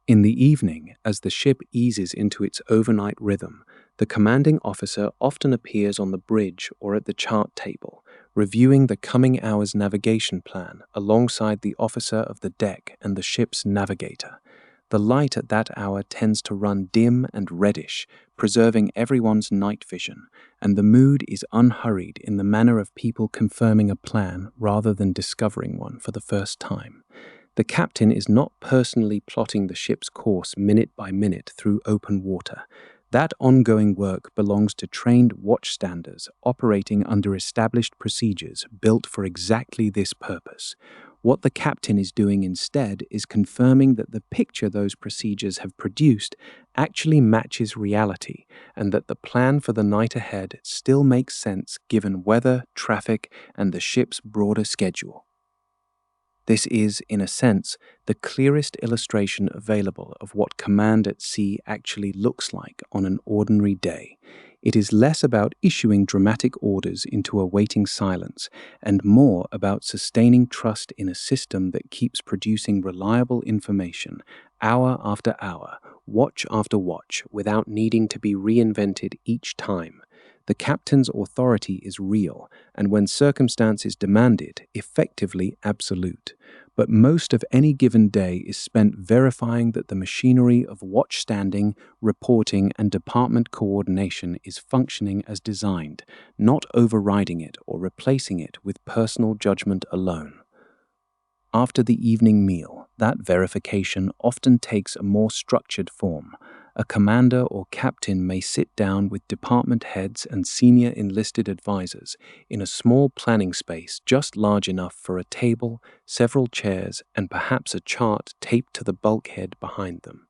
In the evening, as the ship eases into its overnight rhythm, the commanding officer often appears on the bridge or at the chart table, reviewing the coming hour's navigation plan alongside the officer of the deck and the ship's navigator. The light at that hour tends to run dim and reddish, preserving everyone's night vision, and the mood is unhurried in the manner of people confirming a plan rather than discovering one for the first time. The captain is not personally plotting the ship's course minute by minute through open water. That ongoing work belongs to trained watchstanders operating under established procedures built for exactly this purpose. What the captain is doing instead is confirming that the picture those procedures have produced actually matches reality, and that the plan for the night ahead still makes sense given weather, traffic, and the ship's broader schedule. This is, in a sense, the clearest illustration available of what command at sea actually looks like on an ordinary day. It is less about issuing dramatic orders into a waiting silence, and more about sustaining trust in a system that keeps producing reliable information, hour after hour, watch after watch, without needing to be reinvented each time. The captain's authority is real, and when circumstances demand it, effectively absolute. But most of any given day is spent verifying that the machinery of watchstanding, reporting, and department coordination is functioning as designed, not overriding it or replacing it with personal judgment alone. After the evening meal, that verification often takes a more structured form. A commander or captain may sit down with department heads and senior enlisted advisors in a small planning space just large enough for a table, several chairs, and perhaps a chart taped to the bulkhead behind them.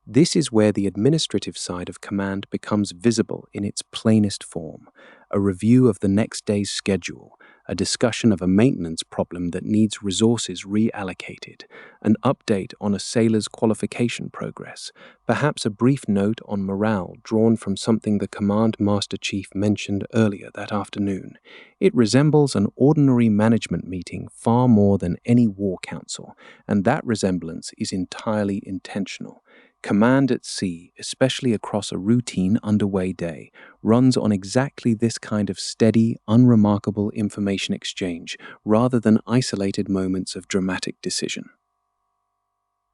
This is where the administrative side of command becomes visible in its plainest form: a review of the next day's schedule, a discussion of a maintenance problem that needs resources reallocated, an update on a sailor's qualification progress, perhaps a brief note on morale drawn from something the Command Master Chief mentioned earlier that afternoon. It resembles an ordinary management meeting far more than any war council, and that resemblance is entirely intentional. Command at sea, especially across a routine underway day, runs on exactly this kind of steady, unremarkable information exchange rather than isolated moments of dramatic decision.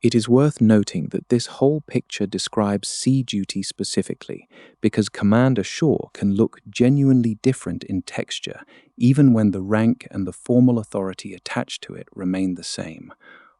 It is worth noting that this whole picture describes sea duty specifically, because command ashore can look genuinely different in texture, even when the rank and the formal authority attached to it remain the same.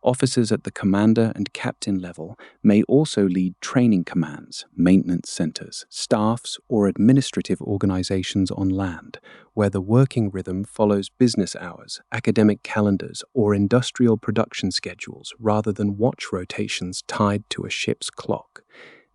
Officers at the commander and captain level may also lead training commands, maintenance centers, staffs, or administrative organizations on land, where the working rhythm follows business hours, academic calendars, or industrial production schedules rather than watch rotations tied to a ship's clock.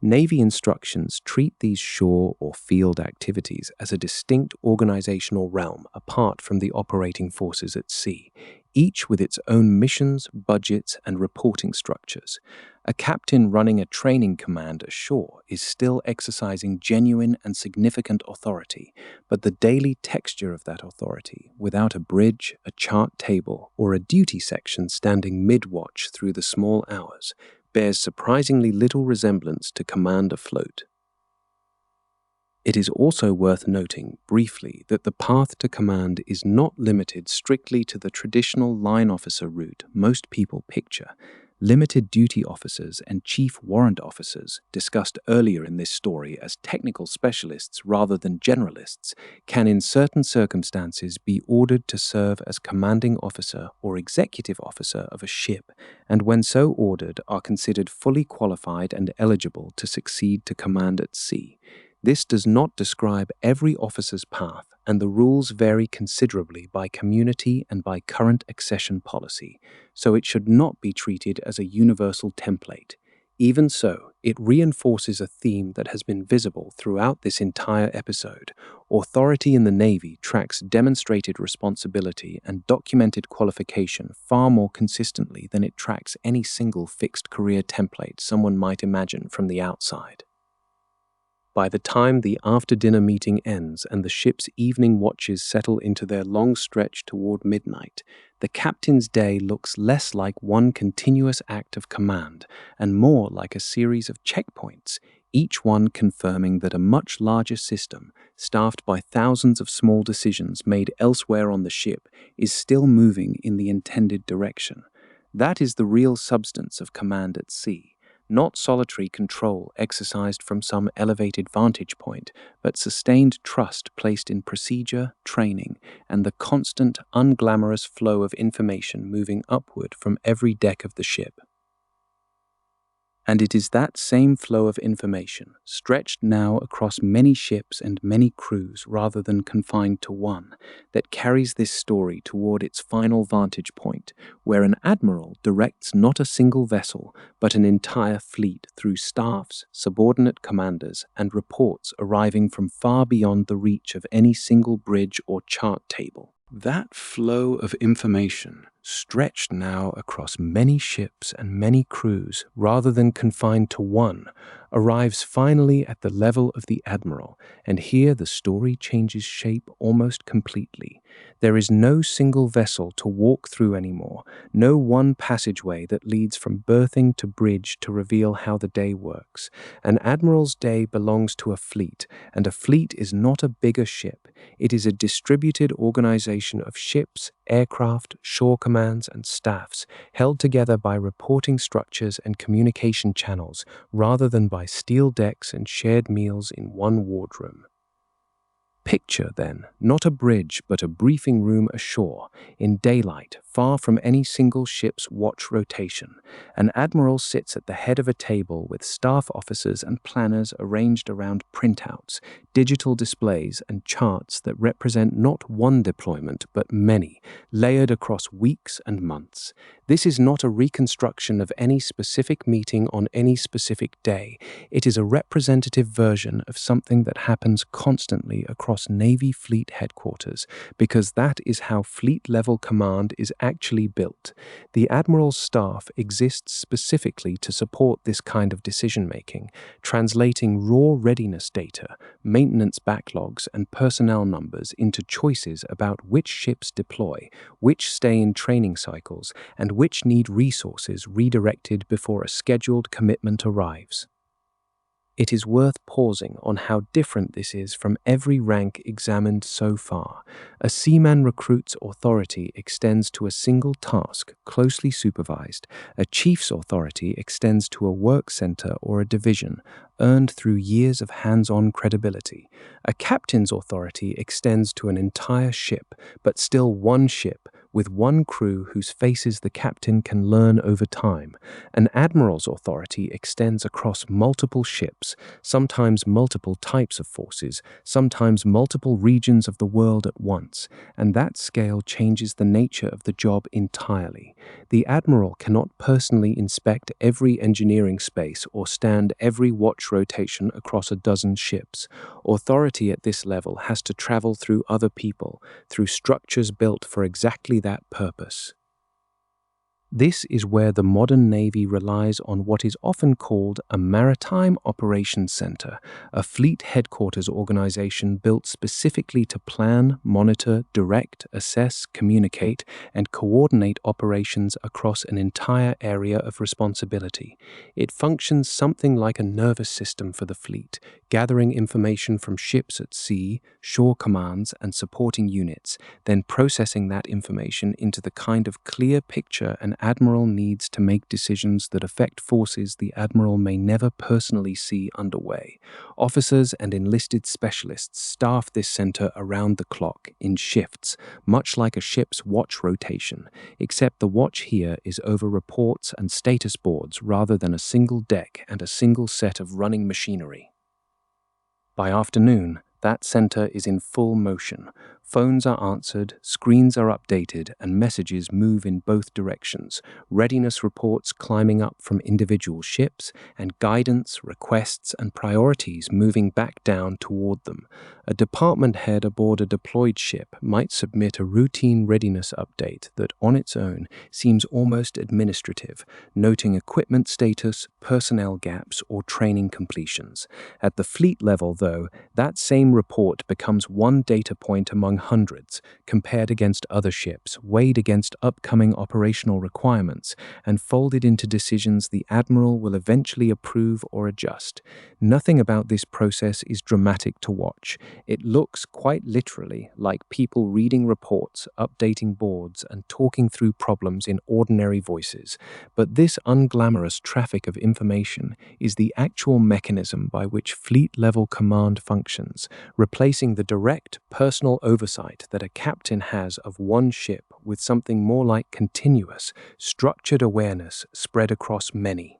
Navy instructions treat these shore or field activities as a distinct organizational realm apart from the operating forces at sea, each with its own missions, budgets, and reporting structures. A captain running a training command ashore is still exercising genuine and significant authority, but the daily texture of that authority, without a bridge, a chart table, or a duty section standing mid-watch through the small hours, bears surprisingly little resemblance to command afloat. It is also worth noting, briefly, that the path to command is not limited strictly to the traditional line officer route most people picture. Limited duty officers and chief warrant officers, discussed earlier in this story as technical specialists rather than generalists, can in certain circumstances be ordered to serve as commanding officer or executive officer of a ship, and when so ordered are considered fully qualified and eligible to succeed to command at sea. This does not describe every officer's path, and the rules vary considerably by community and by current accession policy, so it should not be treated as a universal template. Even so, it reinforces a theme that has been visible throughout this entire episode. Authority in the Navy tracks demonstrated responsibility and documented qualification far more consistently than it tracks any single fixed career template someone might imagine from the outside. By the time the after-dinner meeting ends and the ship's evening watches settle into their long stretch toward midnight, the captain's day looks less like one continuous act of command and more like a series of checkpoints, each one confirming that a much larger system, staffed by thousands of small decisions made elsewhere on the ship, is still moving in the intended direction. That is the real substance of command at sea. Not solitary control exercised from some elevated vantage point, but sustained trust placed in procedure, training, and the constant, unglamorous flow of information moving upward from every deck of the ship. And it is that same flow of information, stretched now across many ships and many crews rather than confined to one, that carries this story toward its final vantage point, where an admiral directs not a single vessel, but an entire fleet through staffs, subordinate commanders, and reports arriving from far beyond the reach of any single bridge or chart table. That flow of information, stretched now across many ships and many crews rather than confined to one, arrives finally at the level of the Admiral, and here the story changes shape almost completely. There is no single vessel to walk through anymore, no one passageway that leads from berthing to bridge to reveal how the day works. An Admiral's day belongs to a fleet, and a fleet is not a bigger ship. It is a distributed organization of ships, aircraft, shore commands, and staffs, held together by reporting structures and communication channels, rather than by steel decks and shared meals in one wardroom. Picture, then, not a bridge, but a briefing room ashore, in daylight, far from any single ship's watch rotation. An admiral sits at the head of a table with staff officers and planners arranged around printouts, digital displays, and charts that represent not one deployment, but many, layered across weeks and months. This is not a reconstruction of any specific meeting on any specific day. It is a representative version of something that happens constantly across Navy Fleet headquarters, because that is how fleet-level command is actually built. The Admiral's staff exists specifically to support this kind of decision-making, translating raw readiness data, maintenance backlogs, and personnel numbers into choices about which ships deploy, which stay in training cycles, and which need resources redirected before a scheduled commitment arrives. It is worth pausing on how different this is from every rank examined so far. A seaman recruit's authority extends to a single task, closely supervised. A chief's authority extends to a work center or a division, earned through years of hands-on credibility. A captain's authority extends to an entire ship, but still one ship, with one crew whose faces the captain can learn over time. An admiral's authority extends across multiple ships, sometimes multiple types of forces, sometimes multiple regions of the world at once, and that scale changes the nature of the job entirely. The admiral cannot personally inspect every engineering space or stand every watch rotation across a dozen ships. Authority at this level has to travel through other people, through structures built for exactly that purpose. This is where the modern Navy relies on what is often called a Maritime Operations Center, a fleet headquarters organization built specifically to plan, monitor, direct, assess, communicate, and coordinate operations across an entire area of responsibility. It functions something like a nervous system for the fleet, gathering information from ships at sea, shore commands, and supporting units, then processing that information into the kind of clear picture an admiral needs to make decisions that affect forces the admiral may never personally see underway. Officers and enlisted specialists staff this center around the clock, in shifts, much like a ship's watch rotation, except the watch here is over reports and status boards rather than a single deck and a single set of running machinery. By afternoon, that center is in full motion. Phones are answered, screens are updated, and messages move in both directions, readiness reports climbing up from individual ships, and guidance, requests, and priorities moving back down toward them. A department head aboard a deployed ship might submit a routine readiness update that, on its own, seems almost administrative, noting equipment status, personnel gaps, or training completions. At the fleet level, though, that same report becomes one data point among hundreds, compared against other ships, weighed against upcoming operational requirements, and folded into decisions the Admiral will eventually approve or adjust. Nothing about this process is dramatic to watch. It looks, quite literally, like people reading reports, updating boards, and talking through problems in ordinary voices. But this unglamorous traffic of information is the actual mechanism by which fleet-level command functions, replacing the direct, personal oversight that a captain has of one ship with something more like continuous, structured awareness spread across many.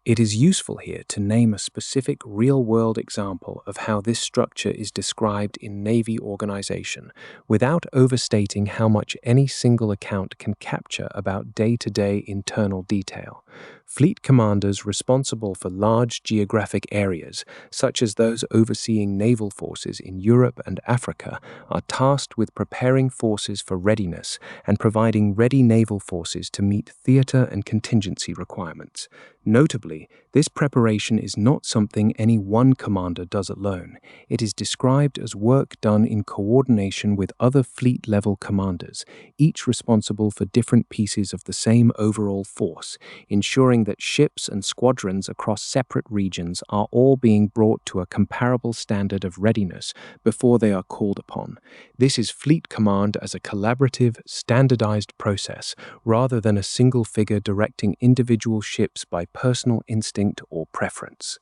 It is useful here to name a specific real-world example of how this structure is described in Navy organization, without overstating how much any single account can capture about day-to-day internal detail. Fleet commanders responsible for large geographic areas, such as those overseeing naval forces in Europe and Africa, are tasked with preparing forces for readiness and providing ready naval forces to meet theater and contingency requirements. Notably, this preparation is not something any one commander does alone. It is described as work done in coordination with other fleet-level commanders, each responsible for different pieces of the same overall force, ensuring that ships and squadrons across separate regions are all being brought to a comparable standard of readiness before they are called upon. This is fleet command as a collaborative, standardized process, rather than a single figure directing individual ships by personal instinct or preference.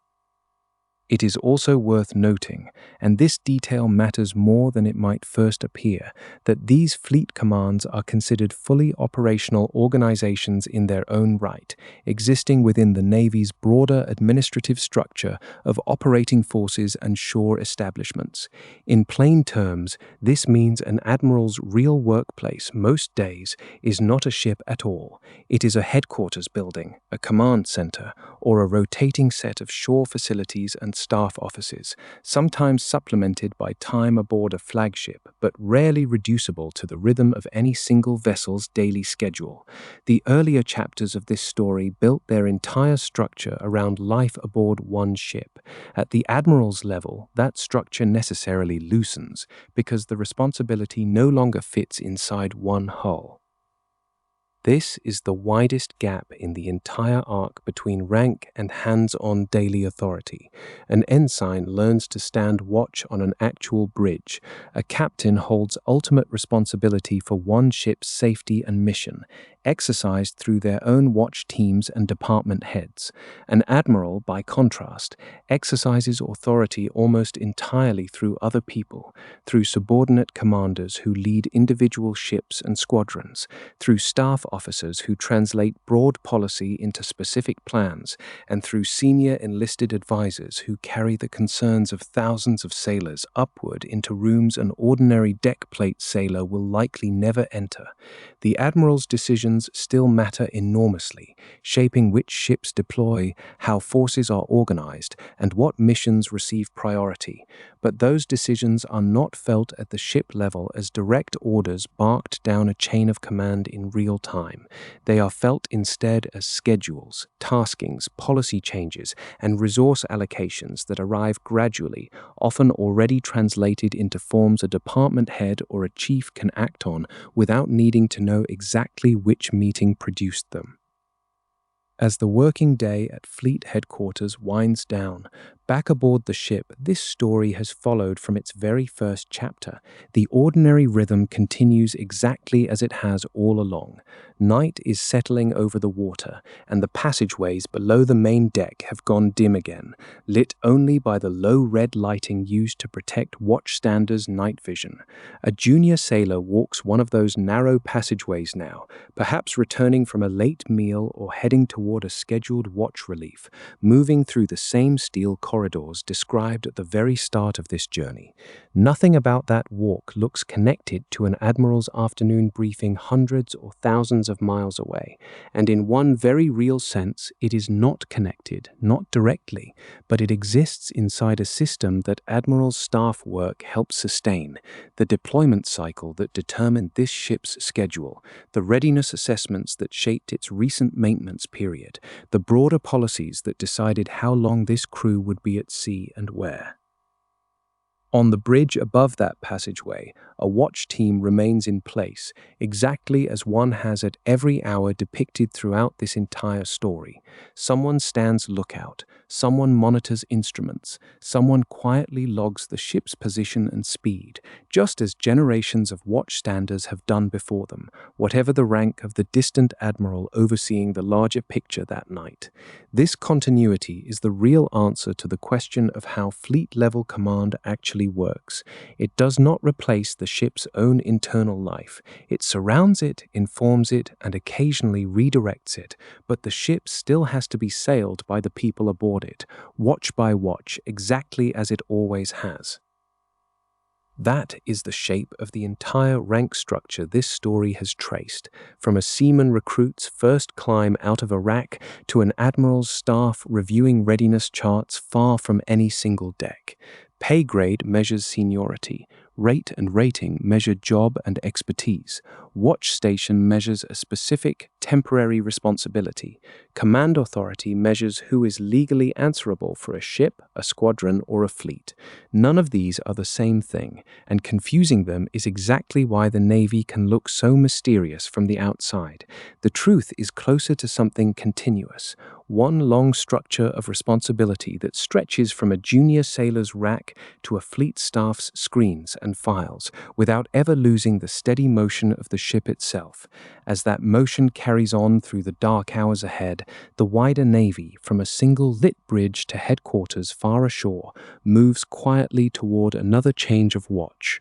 It is also worth noting, and this detail matters more than it might first appear, that these fleet commands are considered fully operational organizations in their own right, existing within the Navy's broader administrative structure of operating forces and shore establishments. In plain terms, this means an admiral's real workplace most days is not a ship at all. It is a headquarters building, a command center, or a rotating set of shore facilities and staff offices, sometimes supplemented by time aboard a flagship, but rarely reducible to the rhythm of any single vessel's daily schedule. The earlier chapters of this story built their entire structure around life aboard one ship. At the Admiral's level, that structure necessarily loosens, because the responsibility no longer fits inside one hull. This is the widest gap in the entire arc between rank and hands-on daily authority. An ensign learns to stand watch on an actual bridge. A captain holds ultimate responsibility for one ship's safety and mission, exercised through their own watch teams and department heads. An admiral, by contrast, exercises authority almost entirely through other people, through subordinate commanders who lead individual ships and squadrons, through staff officers who translate broad policy into specific plans, and through senior enlisted advisors who carry the concerns of thousands of sailors upward into rooms an ordinary deck plate sailor will likely never enter. The Admiral's decisions still matter enormously, shaping which ships deploy, how forces are organized, and what missions receive priority. But those decisions are not felt at the ship level as direct orders barked down a chain of command in real time. They are felt instead as schedules, taskings, policy changes, and resource allocations that arrive gradually, often already translated into forms a department head or a chief can act on without needing to know exactly which meeting produced them. As the working day at Fleet Headquarters winds down, back aboard the ship, this story has followed from its very first chapter. The ordinary rhythm continues exactly as it has all along. Night is settling over the water, and the passageways below the main deck have gone dim again, lit only by the low red lighting used to protect watchstanders' night vision. A junior sailor walks one of those narrow passageways now, perhaps returning from a late meal or heading toward a scheduled watch relief, moving through the same steel corridors described at the very start of this journey. Nothing about that walk looks connected to an admiral's afternoon briefing hundreds or thousands of miles away, and in one very real sense, it is not connected, not directly, but it exists inside a system that Admiral's staff work helps sustain, the deployment cycle that determined this ship's schedule, the readiness assessments that shaped its recent maintenance period, the broader policies that decided how long this crew would be at sea and where. On the bridge above that passageway, a watch team remains in place, exactly as one has at every hour depicted throughout this entire story. Someone stands lookout, someone monitors instruments, someone quietly logs the ship's position and speed, just as generations of watchstanders have done before them, whatever the rank of the distant admiral overseeing the larger picture that night. This continuity is the real answer to the question of how fleet-level command actually works. It does not replace the ship's own internal life. It surrounds it, informs it, and occasionally redirects it, but the ship still has to be sailed by the people aboard it, watch by watch, exactly as it always has. That is the shape of the entire rank structure this story has traced, from a seaman recruit's first climb out of Iraq to an admiral's staff reviewing readiness charts far from any single deck. Pay grade measures seniority, rate and rating measure job and expertise, watch station measures a specific, temporary responsibility, command authority measures who is legally answerable for a ship, a squadron, or a fleet. None of these are the same thing, and confusing them is exactly why the Navy can look so mysterious from the outside. The truth is closer to something continuous, one long structure of responsibility that stretches from a junior sailor's rack to a fleet staff's screens and files, without ever losing the steady motion of the ship itself. As that motion carries on through the dark hours ahead, the wider Navy, from a single lit bridge to headquarters far ashore, moves quietly toward another change of watch.